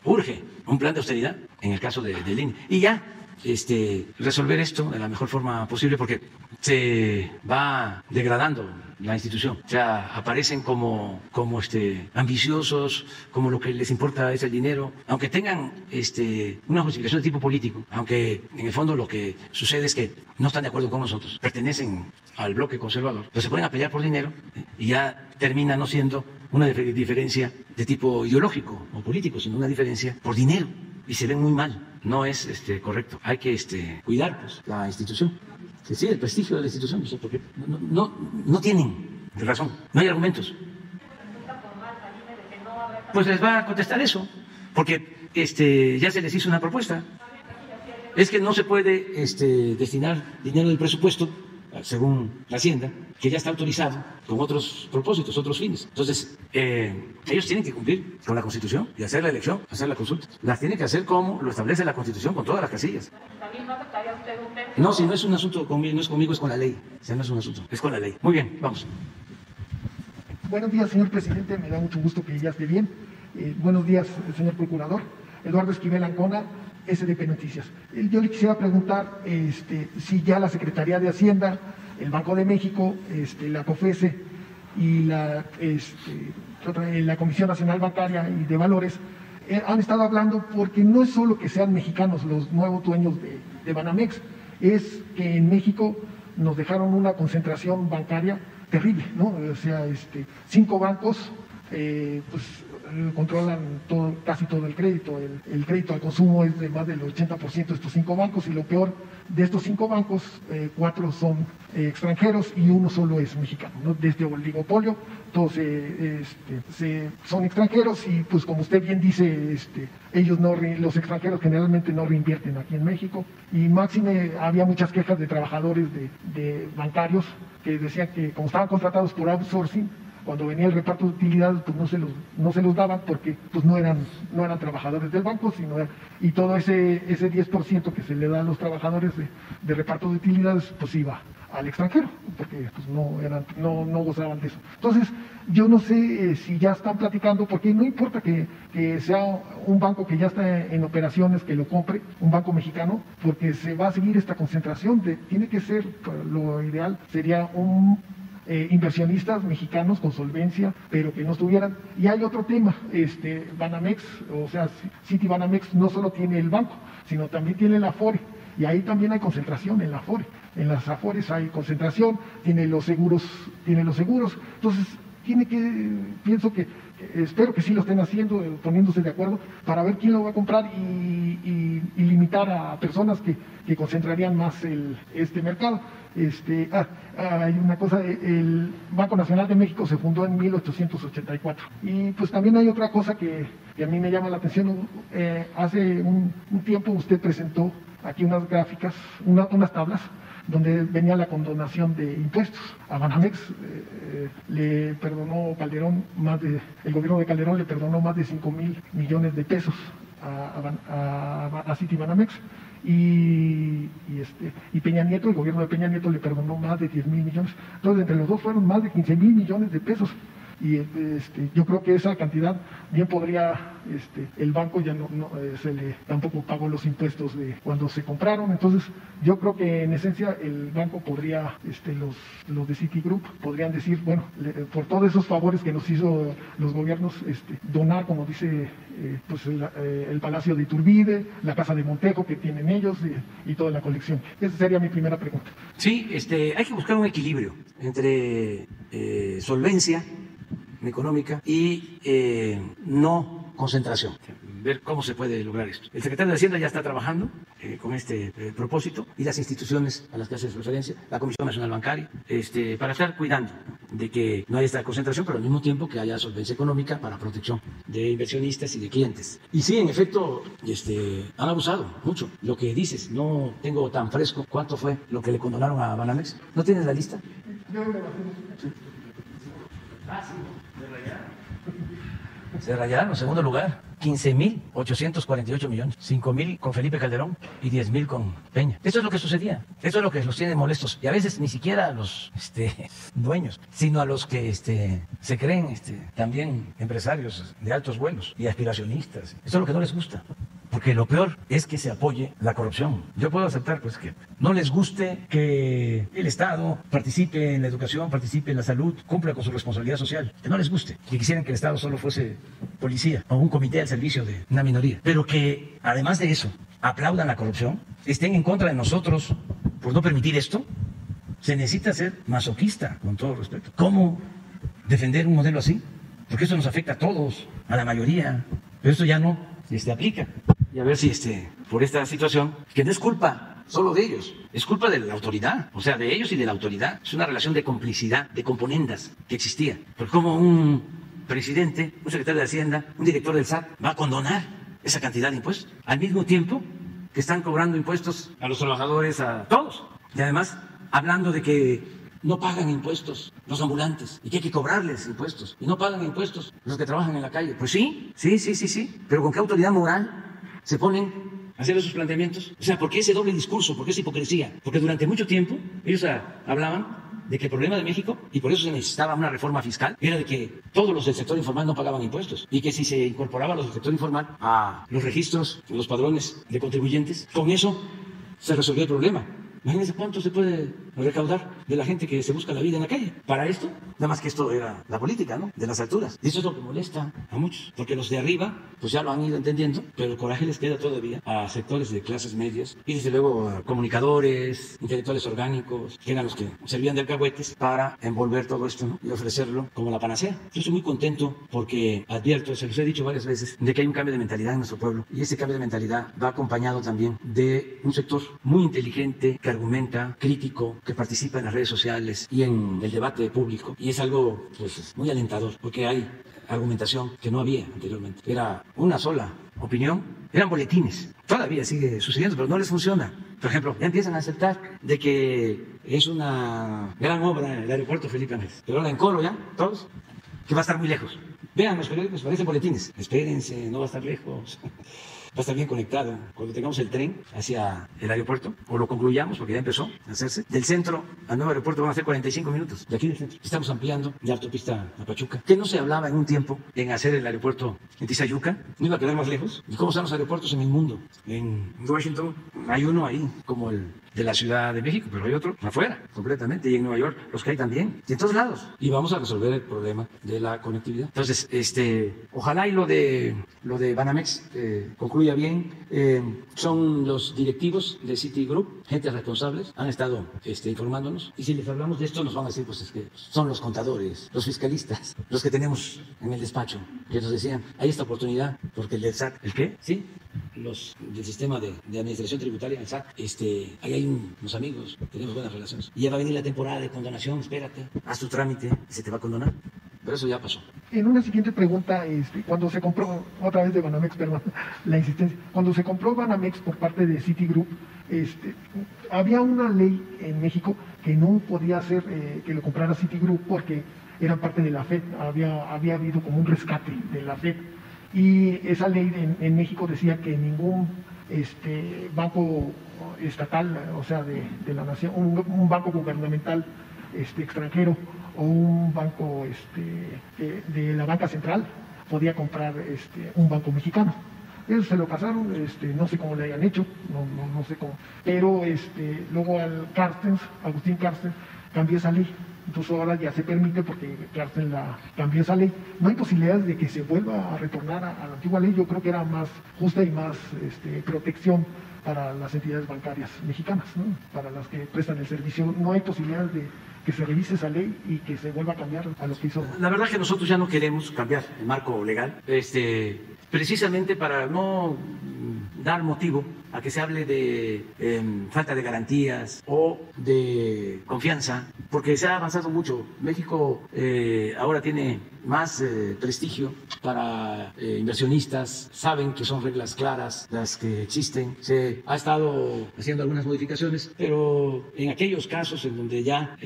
urge un plan de austeridad en el caso del INE. Y ya resolver esto de la mejor forma posible, porque se va degradando la institución. O sea, aparecen como ambiciosos, como lo que les importa es el dinero, aunque tengan una justificación de tipo político, aunque en el fondo lo que sucede es que no están de acuerdo con nosotros, pertenecen al bloque conservador, pero se pueden pelear por dinero y ya termina no siendo una diferencia de tipo ideológico o político, sino una diferencia por dinero, y se ven muy mal. No es correcto. Hay que cuidar la institución. Sí, el prestigio de la institución, porque no tienen razón, no hay argumentos. Pues les va a contestar eso, porque ya se les hizo una propuesta. Es que no se puede destinar dinero del presupuesto, según la Hacienda, que ya está autorizado con otros propósitos, otros fines. Entonces, ellos tienen que cumplir con la Constitución y hacer la elección, hacer la consulta. Las tienen que hacer como lo establece la Constitución, con todas las casillas. No, si no es un asunto conmigo, no es conmigo, es con la ley. Si no es un asunto, es con la ley. Muy bien, vamos. Buenos días, señor presidente. Me da mucho gusto que ya esté bien. Buenos días, señor procurador. Eduardo Esquivel Ancona, SDP Noticias. Yo le quisiera preguntar si ya la Secretaría de Hacienda, el Banco de México, la COFESE y la Comisión Nacional Bancaria y de Valores han estado hablando, porque no es solo que sean mexicanos los nuevos dueños de Banamex, es que en México nos dejaron una concentración bancaria terrible, ¿no? O sea, 5 bancos controlan casi todo el crédito. El crédito al consumo es de más del 80% de estos 5 bancos, y lo peor, de estos 5 bancos, 4 son extranjeros y 1 solo es mexicano, ¿no? Desde el oligopolio, todos son extranjeros, y pues como usted bien dice, los extranjeros generalmente no reinvierten aquí en México. Y máxime, había muchas quejas de trabajadores de bancarios que decían que como estaban contratados por outsourcing, cuando venía el reparto de utilidades, pues no se los daban porque pues no eran trabajadores del banco, y todo ese 10% que se le da a los trabajadores de reparto de utilidades, pues iba al extranjero, porque pues no gozaban de eso. Entonces, yo no sé si ya están platicando, porque no importa que sea un banco que ya está en operaciones, que lo compre, un banco mexicano, porque se va a seguir esta concentración. Tiene que ser, lo ideal sería inversionistas mexicanos con solvencia, pero que no estuvieran. Y hay otro tema, Banamex, o sea, Citibanamex no solo tiene el banco, sino también tiene la Afore, y ahí también hay concentración en la Afore. En las Afores hay concentración, tiene los seguros. Entonces, pienso que espero que sí lo estén haciendo, poniéndose de acuerdo para ver quién lo va a comprar y limitar a personas que concentrarían más este mercado. Hay una cosa, el Banco Nacional de México se fundó en 1884. Y pues también hay otra cosa que a mí me llama la atención. Hace un tiempo usted presentó aquí unas gráficas, unas tablas, donde venía la condonación de impuestos. A Banamex le perdonó Calderón el gobierno de Calderón le perdonó más de 5,000 millones de pesos a Citibanamex, y Peña Nieto, el gobierno de Peña Nieto le perdonó más de 10,000 millones. Entonces, entre los dos fueron más de 15,000 millones de pesos. Y yo creo que esa cantidad bien podría, el banco ya tampoco pagó los impuestos de cuando se compraron. Entonces yo creo que en esencia el banco podría, los de Citigroup podrían decir, bueno, por todos esos favores que nos hizo los gobiernos, donar, como dice, pues el Palacio de Iturbide, la Casa de Montejo que tienen ellos, y toda la colección. Esa sería mi primera pregunta. Sí, hay que buscar un equilibrio entre solvencia económica y no concentración. Ver cómo se puede lograr esto. El secretario de Hacienda ya está trabajando con este propósito, y las instituciones a las que haces referencia, la Comisión Nacional Bancaria, para estar cuidando de que no haya esta concentración, pero al mismo tiempo que haya solvencia económica para protección de inversionistas y de clientes. Y sí, en efecto, han abusado mucho. Lo que dices, no tengo tan fresco cuánto fue lo que le condonaron a Banamex. ¿No tienes la lista? Sí. Se rayaron en segundo lugar, 15,848 millones, 5,000 con Felipe Calderón y 10,000 con Peña. Eso es lo que sucedía, eso es lo que los tiene molestos, y a veces ni siquiera a los dueños, sino a los que se creen también empresarios de altos vuelos y aspiracionistas. Eso es lo que no les gusta. Porque lo peor es que se apoye la corrupción. Yo puedo aceptar pues que no les guste que el Estado participe en la educación, participe en la salud, cumpla con su responsabilidad social. Que no les guste, que quisieran que el Estado solo fuese policía o un comité al servicio de una minoría. Pero que además de eso aplaudan la corrupción, estén en contra de nosotros por no permitir esto. Se necesita ser masoquista, con todo respeto. ¿Cómo defender un modelo así? Porque eso nos afecta a todos, a la mayoría. Pero eso ya no aplica. Y a ver si por esta situación, que no es culpa solo de ellos, es culpa de la autoridad, o sea, de ellos y de la autoridad. Es una relación de complicidad, de componendas que existía. Porque como un presidente, un secretario de Hacienda, un director del SAT va a condonar esa cantidad de impuestos, al mismo tiempo que están cobrando impuestos a los trabajadores, a todos, y además hablando de que no pagan impuestos los ambulantes y que hay que cobrarles impuestos, y no pagan impuestos los que trabajan en la calle. Pues sí, pero ¿con qué autoridad moral se ponen a hacer esos planteamientos? O sea, ¿por qué ese doble discurso? ¿Por qué esa hipocresía? Porque durante mucho tiempo ellos hablaban de que el problema de México, y por eso se necesitaba una reforma fiscal, era de que todos los del sector informal no pagaban impuestos, y que si se incorporaban los del sector informal a los registros, los padrones de contribuyentes, con eso se resolvió el problema. Imagínense cuánto se puede recaudar de la gente que se busca la vida en la calle. Para esto, nada más que esto era la política, ¿no? De las alturas. Y eso es lo que molesta a muchos, porque los de arriba, pues ya lo han ido entendiendo, pero el coraje les queda todavía a sectores de clases medias y desde luego a comunicadores, intelectuales orgánicos, que eran los que servían de alcahuetes para envolver todo esto, ¿no? Y ofrecerlo como la panacea. Yo estoy muy contento porque advierto, se los he dicho varias veces, de que hay un cambio de mentalidad en nuestro pueblo, y ese cambio de mentalidad va acompañado también de un sector muy inteligente, que argumenta, crítico, que participa en las redes sociales y en el debate público. Y es algo pues muy alentador, porque hay argumentación que no había anteriormente. Era una sola opinión, eran boletines. Todavía sigue sucediendo, pero no les funciona. Por ejemplo, ya empiezan a aceptar de que es una gran obra el aeropuerto Felipe Ángeles. Pero ahora en coro ya, todos, que va a estar muy lejos. Vean los periódicos, parecen boletines. Espérense, no va a estar lejos. Va a estar bien conectado. Cuando tengamos el tren hacia el aeropuerto, o lo concluyamos, porque ya empezó a hacerse, del centro al nuevo aeropuerto van a ser 45 minutos, de aquí del centro. Estamos ampliando la autopista a Pachuca, que no se hablaba en un tiempo en hacer el aeropuerto en Tizayuca, no iba a quedar más lejos. ¿Y cómo están los aeropuertos en el mundo? En Washington hay uno ahí, como el de la Ciudad de México, pero hay otro afuera, completamente, y en Nueva York los que hay también, y en todos lados. Y vamos a resolver el problema de la conectividad. Entonces, ojalá y lo de Banamex concluya bien. Son los directivos de Citigroup, gente responsables, han estado informándonos, y si les hablamos de esto nos van a decir, pues es que son los contadores, los fiscalistas, los que tenemos en el despacho, que nos decían, hay esta oportunidad, porque el del SAT, ¿el qué? Sí, los del sistema de administración tributaria, el SAT, ahí hay unos amigos, tenemos buenas relaciones, y ya va a venir la temporada de condonación, espérate, haz tu trámite y se te va a condonar. Pero eso ya pasó. En una siguiente pregunta, cuando se compró, otra vez de Banamex, perdón, la insistencia, cuando se compró Banamex por parte de Citigroup, había una ley en México que no podía hacer que lo comprara Citigroup porque eran parte de la FED, había habido como un rescate de la FED, y esa ley en México decía que ningún banco estatal, o sea, de la nación, un banco gubernamental extranjero o un banco de la banca central podía comprar un banco mexicano. Eso se lo pasaron, no sé cómo le hayan hecho, no sé cómo, pero luego Agustín Carstens cambió esa ley. Entonces ahora ya se permite porque Carstens cambió esa ley. No hay posibilidades de que se vuelva a retornar a la antigua ley. Yo creo que era más justa y más protección para las entidades bancarias mexicanas, ¿no? Para las que prestan el servicio. No hay posibilidades de que se revise esa ley y que se vuelva a cambiar a lo que hizo. La verdad es que nosotros ya no queremos cambiar el marco legal, precisamente para no dar motivo a que se hable de falta de garantías o de confianza, porque se ha avanzado mucho. México ahora tiene más prestigio para inversionistas, saben que son reglas claras las que existen. Se ha estado haciendo algunas modificaciones, pero en aquellos casos en donde ya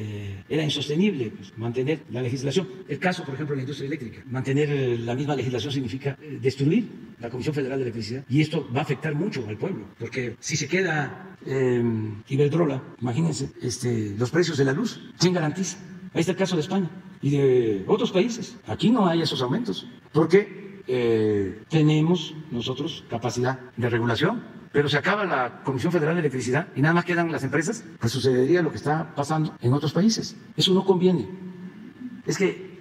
era insostenible mantener la legislación, el caso, por ejemplo, de la industria eléctrica, mantener la misma legislación significa destruir la Comisión Federal de Electricidad, y esto va a afectar mucho al pueblo, porque si se queda Iberdrola, imagínense los precios de la luz, ¿quién garantiza? Ahí está el caso de España y de otros países. Aquí no hay esos aumentos, porque tenemos nosotros capacidad de regulación, pero se acaba la Comisión Federal de Electricidad y nada más quedan las empresas, pues sucedería lo que está pasando en otros países. Eso no conviene. Es que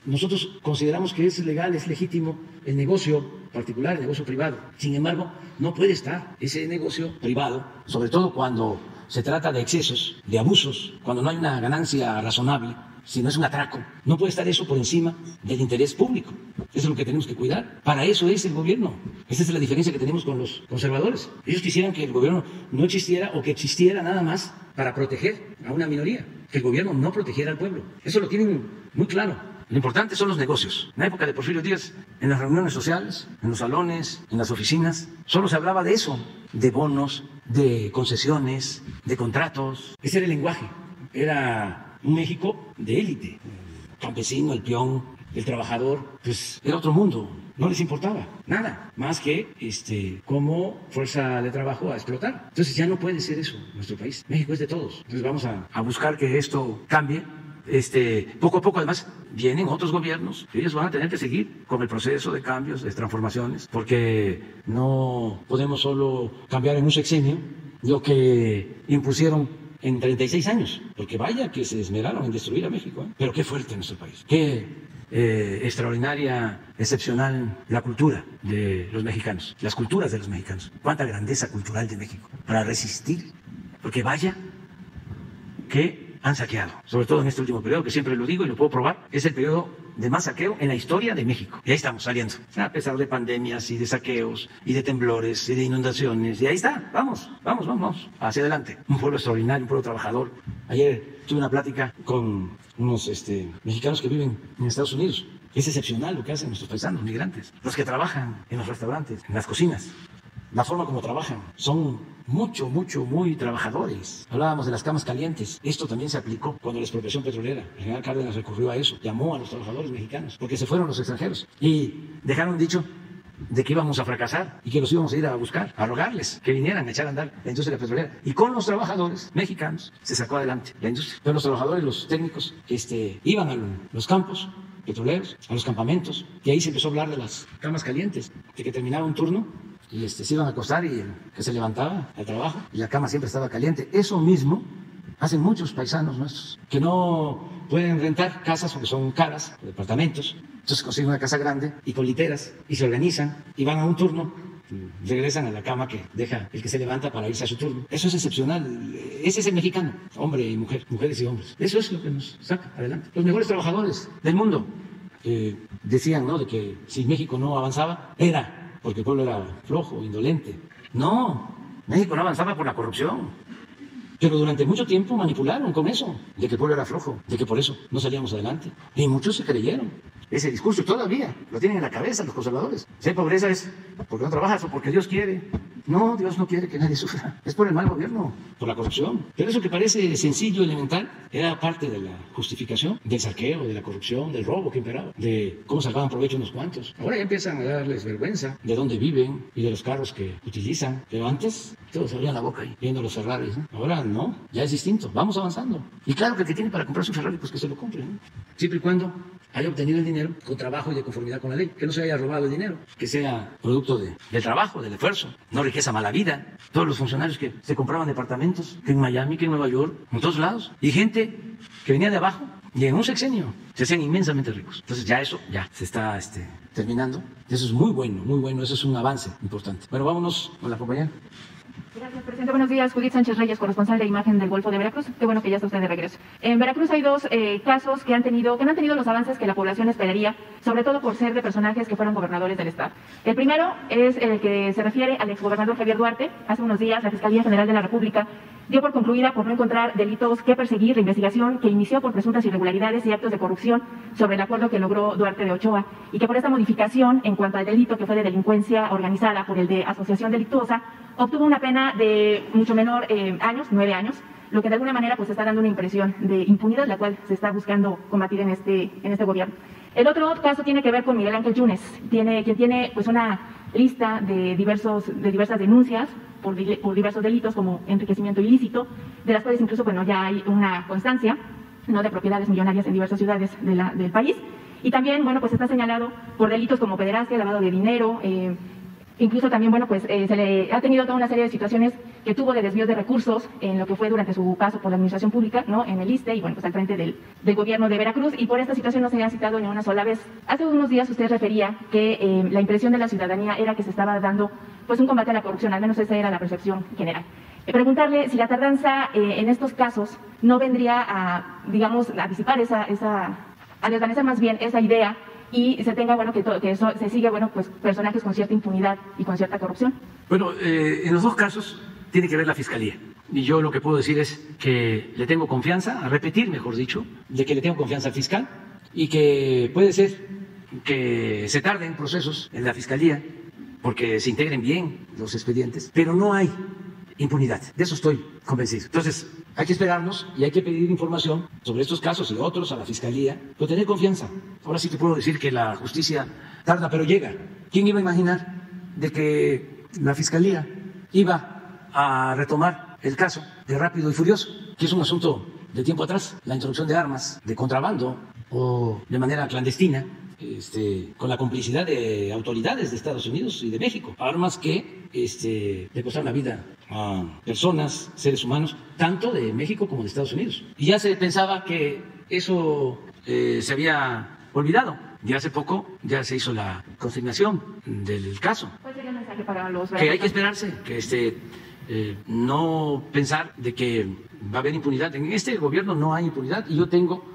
nosotros consideramos que es legal, es legítimo el negocio particular, el negocio privado. Sin embargo, no puede estar ese negocio privado, sobre todo cuando se trata de excesos, de abusos, cuando no hay una ganancia razonable, si no es un atraco. No puede estar eso por encima del interés público. Eso es lo que tenemos que cuidar. Para eso es el gobierno. Esa es la diferencia que tenemos con los conservadores. Ellos quisieran que el gobierno no existiera o que existiera nada más para proteger a una minoría, que el gobierno no protegiera al pueblo. Eso lo tienen muy claro. Lo importante son los negocios. En la época de Porfirio Díaz, en las reuniones sociales, en los salones, en las oficinas, solo se hablaba de eso, de bonos, de concesiones, de contratos. Ese era el lenguaje. Era un México de élite. El campesino, el peón, el trabajador, pues era otro mundo. No les importaba nada más que como fuerza de trabajo a explotar. Entonces ya no puede ser eso en nuestro país. México es de todos. Entonces vamos a buscar que esto cambie. Poco a poco, además, vienen otros gobiernos, ellos van a tener que seguir con el proceso de cambios, de transformaciones, porque no podemos solo cambiar en un sexenio lo que impusieron en 36 años, porque vaya que se esmeraron en destruir a México, pero qué fuerte nuestro país, qué extraordinaria, excepcional la cultura de los mexicanos, las culturas de los mexicanos, cuánta grandeza cultural de México para resistir, porque vaya que han saqueado, sobre todo en este último periodo, que siempre lo digo y lo puedo probar, es el periodo de más saqueo en la historia de México. Y ahí estamos saliendo, a pesar de pandemias y de saqueos y de temblores y de inundaciones. Y ahí está, vamos, hacia adelante. Un pueblo extraordinario, un pueblo trabajador. Ayer tuve una plática con unos mexicanos que viven en Estados Unidos. Es excepcional lo que hacen nuestros paisanos migrantes, los que trabajan en los restaurantes, en las cocinas. La forma como trabajan son muy trabajadores. Hablábamos de las camas calientes. Esto también se aplicó cuando la expropiación petrolera. El general Cárdenas recurrió a eso, llamó a los trabajadores mexicanos, porque se fueron los extranjeros y dejaron dicho de que íbamos a fracasar y que los íbamos a ir a buscar, a rogarles que vinieran a echar a andar la industria petrolera. Y con los trabajadores mexicanos se sacó adelante la industria. Pero los trabajadores, los técnicos, iban a los campos petroleros, a los campamentos, y ahí se empezó a hablar de las camas calientes, de que terminaba un turno y se iban a acostar y que se levantaba al trabajo y la cama siempre estaba caliente. Eso mismo hacen muchos paisanos nuestros que no pueden rentar casas porque son caras, departamentos. Entonces consiguen una casa grande y con literas y se organizan y van a un turno, regresan a la cama que deja el que se levanta para irse a su turno. Eso es excepcional. Ese es el mexicano, hombre y mujer, mujeres y hombres. Eso es lo que nos saca adelante. Los mejores trabajadores del mundo decían, ¿no?, de que si México no avanzaba era porque el pueblo era flojo, indolente. No, México no avanzaba por la corrupción. Pero durante mucho tiempo manipularon con eso, de que el pueblo era flojo, de que por eso no salíamos adelante. Y muchos se creyeron ese discurso y todavía lo tienen en la cabeza los conservadores. Si hay pobreza es porque no trabajas o porque Dios quiere. No, Dios no quiere que nadie sufra. Es por el mal gobierno, por la corrupción. Pero eso que parece sencillo, elemental, era parte de la justificación del saqueo, de la corrupción, del robo que imperaba, de cómo sacaban provecho unos cuantos. Ahora ya empiezan a darles vergüenza de dónde viven y de los carros que utilizan. Pero antes todos abrían la boca ahí, viendo los Ferraris, ¿no? Ahora no, ya es distinto. Vamos avanzando. Y claro que el que tiene para comprar su Ferrari, pues que se lo compre, ¿no? Siempre y cuando haya obtenido el dinero con trabajo y de conformidad con la ley, que no se haya robado el dinero, que sea producto del trabajo, del esfuerzo, no riqueza mala vida. Todos los funcionarios que se compraban departamentos, que en Miami, que en Nueva York, en todos lados, y gente que venía de abajo y en un sexenio se hacían inmensamente ricos. Entonces ya eso ya se está terminando. Eso es muy bueno, eso es un avance importante. Bueno, vámonos con la compañera. Gracias, presidente. Buenos días. Judith Sánchez Reyes, corresponsal de Imagen del Golfo de Veracruz. Qué bueno que ya está usted de regreso. En Veracruz hay dos casos que no han tenido los avances que la población esperaría, sobre todo por ser de personajes que fueron gobernadores del Estado. El primero es el que se refiere al exgobernador Javier Duarte. Hace unos días la Fiscalía General de la República dio por concluida por no encontrar delitos que perseguir la investigación que inició por presuntas irregularidades y actos de corrupción sobre el acuerdo que logró Duarte de Ochoa, y que por esta modificación en cuanto al delito que fue de delincuencia organizada por el de asociación delictuosa obtuvo una pena de mucho menor 9 años, lo que de alguna manera pues está dando una impresión de impunidad, la cual se está buscando combatir en este gobierno. El otro caso tiene que ver con Miguel Ángel Yunes, quien tiene pues una lista de diversas denuncias por diversos delitos como enriquecimiento ilícito, de las cuales incluso ya hay una constancia, ¿no?, de propiedades millonarias en diversas ciudades del país, y también pues está señalado por delitos como pederastia, lavado de dinero. Incluso también, se le ha tenido toda una serie de situaciones que tuvo de desvíos de recursos en lo que fue durante su paso por la administración pública, ¿no?, en el ISSSTE y al frente del gobierno de Veracruz, y por esta situación no se ha citado ni una sola vez. Hace unos días usted refería que la impresión de la ciudadanía era que se estaba dando un combate a la corrupción, al menos esa era la percepción general. Preguntarle si la tardanza en estos casos no vendría a disipar a desvanecer más bien esa idea, y se tenga, que eso se sigue, personajes con cierta impunidad y con cierta corrupción. Bueno, en los dos casos tiene que ver la Fiscalía. Y yo lo que puedo decir es que le tengo confianza, a repetir, mejor dicho, de que le tengo confianza al fiscal, y que puede ser que se tarden procesos en la Fiscalía porque se integren bien los expedientes, pero no hay impunidad. De eso estoy convencido. Entonces, hay que esperarnos y hay que pedir información sobre estos casos y otros a la Fiscalía, pero tener confianza. Ahora sí te puedo decir que la justicia tarda, pero llega. ¿Quién iba a imaginar de que la Fiscalía iba a retomar el caso de Rápido y Furioso, que es un asunto de tiempo atrás, la introducción de armas de contrabando o de manera clandestina, con la complicidad de autoridades de Estados Unidos y de México, armas que le costaron la vida a personas, seres humanos, tanto de México como de Estados Unidos. Y ya se pensaba que eso se había olvidado. Y hace poco ya se hizo la consignación del caso. ¿Cuál sería el mensaje para los que hay que esperarse, que no pensar de que va a haber impunidad. En este gobierno no hay impunidad, y yo tengo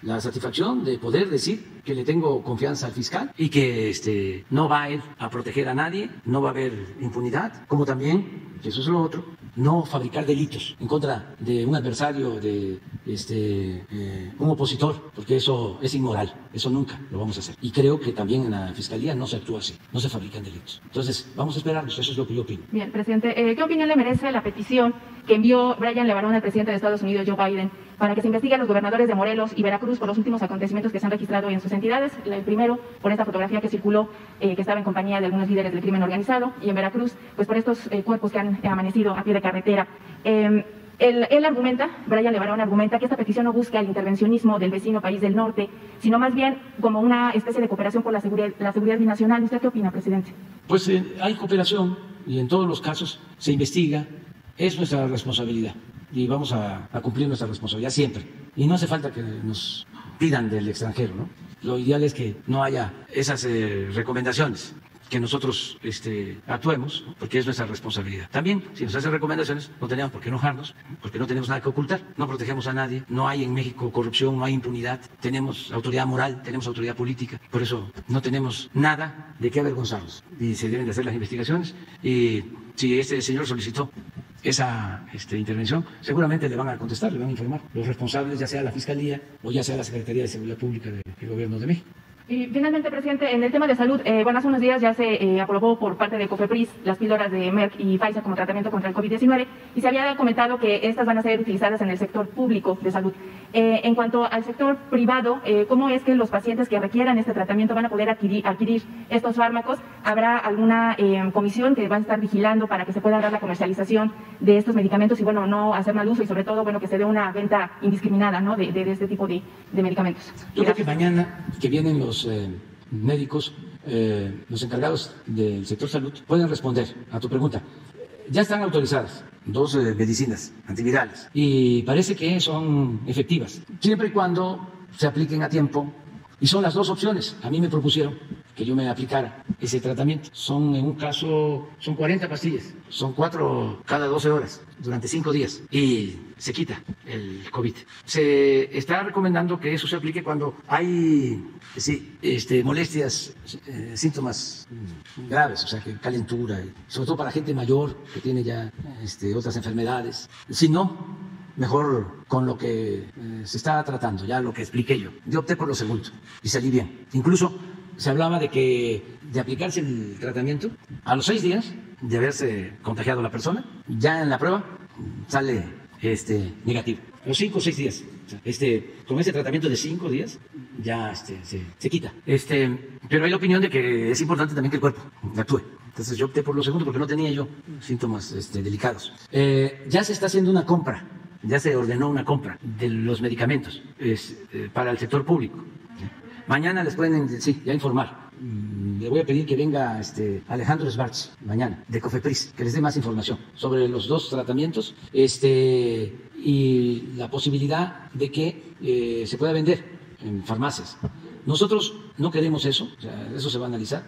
la satisfacción de poder decir que le tengo confianza al fiscal y que no va a él a proteger a nadie, no va a haber impunidad, como también, que eso es lo otro, no fabricar delitos en contra de un adversario, de un opositor, porque eso es inmoral, eso nunca lo vamos a hacer. Y creo que también en la Fiscalía no se actúa así, no se fabrican delitos. Entonces, vamos a esperarnos, eso es lo que yo opino. Bien, presidente, ¿qué opinión le merece la petición que envió Brian LeBaron al presidente de Estados Unidos, Joe Biden, para que se investigue a los gobernadores de Morelos y Veracruz por los últimos acontecimientos que se han registrado en sus entidades? El primero, por esta fotografía que circuló, que estaba en compañía de algunos líderes del crimen organizado, y en Veracruz, pues por estos cuerpos que han amanecido a pie de carretera. Él argumenta, Brian LeBaron argumenta, que esta petición no busca el intervencionismo del vecino país del norte, sino más bien como una especie de cooperación por la seguridad binacional. ¿Usted qué opina, presidente? Pues hay cooperación y en todos los casos se investiga, es nuestra responsabilidad y vamos a cumplir nuestra responsabilidad siempre. Y no hace falta que nos pidan del extranjero, ¿no? Lo ideal es que no haya esas recomendaciones, que nosotros actuemos, porque es nuestra responsabilidad. También, si nos hacen recomendaciones, no tenemos por qué enojarnos, porque no tenemos nada que ocultar, no protegemos a nadie, no hay en México corrupción, no hay impunidad, tenemos autoridad moral, tenemos autoridad política, por eso no tenemos nada de qué avergonzarnos y se deben de hacer las investigaciones. Y si este señor solicitó esa intervención, seguramente le van a contestar, le van a informar los responsables, ya sea la Fiscalía o ya sea la Secretaría de Seguridad Pública del Gobierno de México. Y finalmente, presidente, en el tema de salud, hace unos días ya se aprobó por parte de COFEPRIS las píldoras de Merck y Pfizer como tratamiento contra el COVID-19 y se había comentado que estas van a ser utilizadas en el sector público de salud. En cuanto al sector privado, ¿cómo es que los pacientes que requieran este tratamiento van a poder adquirir estos fármacos? ¿Habrá alguna comisión que va a estar vigilando para que se pueda dar la comercialización de estos medicamentos y, bueno, no hacer mal uso y sobre todo, bueno, que se dé una venta indiscriminada, ¿no?, de este tipo de medicamentos? Yo creo que mañana que vienen los médicos, los encargados del sector salud, pueden responder a tu pregunta. Ya están autorizadas 2 medicinas antivirales y parece que son efectivas, siempre y cuando se apliquen a tiempo. Y son las 2 opciones. A mí me propusieron que yo me aplicara ese tratamiento. Son, en un caso, son 40 pastillas. Son 4 cada 12 horas, durante 5 días. Y se quita el COVID. Se está recomendando que eso se aplique cuando hay molestias, síntomas graves, o sea, que calentura, sobre todo para gente mayor que tiene ya otras enfermedades. Si no, mejor con lo que se está tratando, ya lo que expliqué yo. Yo opté por lo segundo y salí bien. Incluso se hablaba de aplicarse el tratamiento a los 6 días de haberse contagiado la persona, ya en la prueba sale negativo. A los 5 o 6 días. Con ese tratamiento de 5 días ya se quita. Pero hay la opinión de que es importante también que el cuerpo actúe. Entonces yo opté por lo segundo porque no tenía yo síntomas delicados. Ya se está haciendo una compra. Ya se ordenó una compra de los medicamentos para el sector público. Mañana les pueden ya informar. Le voy a pedir que venga Alejandro Schwartz mañana de COFEPRIS, que les dé más información sobre los 2 tratamientos y la posibilidad de que se pueda vender en farmacias. Nosotros no queremos eso, o sea, eso se va a analizar,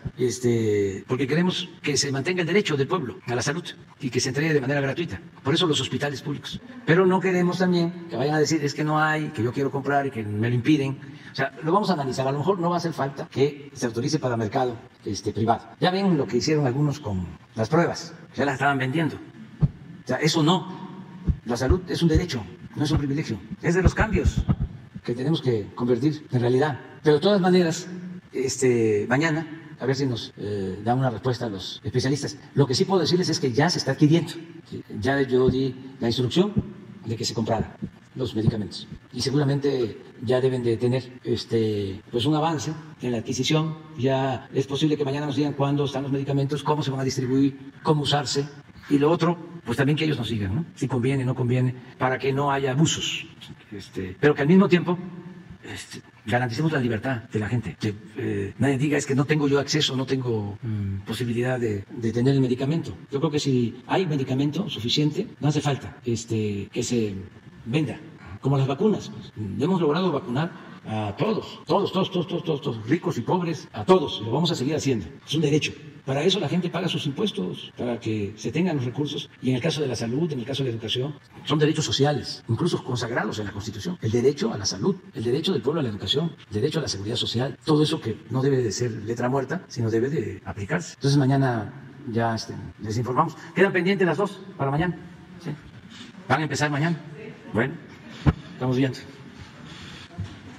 porque queremos que se mantenga el derecho del pueblo a la salud y que se entregue de manera gratuita. Por eso los hospitales públicos. Pero no queremos también que vayan a decir es que no hay, que yo quiero comprar y que me lo impiden. O sea, lo vamos a analizar. A lo mejor no va a hacer falta que se autorice para mercado privado. Ya ven lo que hicieron algunos con las pruebas, ya las estaban vendiendo. O sea, eso no. La salud es un derecho, no es un privilegio. Es de los cambios que tenemos que convertir en realidad. Pero de todas maneras, mañana, a ver si nos dan una respuesta a los especialistas. Lo que sí puedo decirles es que ya se está adquiriendo. Ya yo di la instrucción de que se compraran los medicamentos. Y seguramente ya deben de tener pues un avance en la adquisición. Ya es posible que mañana nos digan cuándo están los medicamentos, cómo se van a distribuir, cómo usarse. Y lo otro, pues también que ellos nos sigan, ¿no? Si conviene, no conviene, para que no haya abusos. Pero que al mismo tiempo garanticemos la libertad de la gente. Que nadie diga es que no tengo yo acceso, no tengo posibilidad de tener el medicamento. Yo creo que si hay medicamento suficiente, no hace falta que se venda. Como las vacunas. Hemos logrado vacunar a todos, ricos y pobres, a todos. Lo vamos a seguir haciendo. Es un derecho. Para eso la gente paga sus impuestos, para que se tengan los recursos. Y en el caso de la salud, en el caso de la educación, son derechos sociales, incluso consagrados en la Constitución. El derecho a la salud, el derecho del pueblo a la educación, el derecho a la seguridad social. Todo eso que no debe de ser letra muerta, sino debe de aplicarse. Entonces mañana ya les informamos. Quedan pendientes las 2 para mañana. ¿Sí? ¿Van a empezar mañana? Bueno. estamos viendo.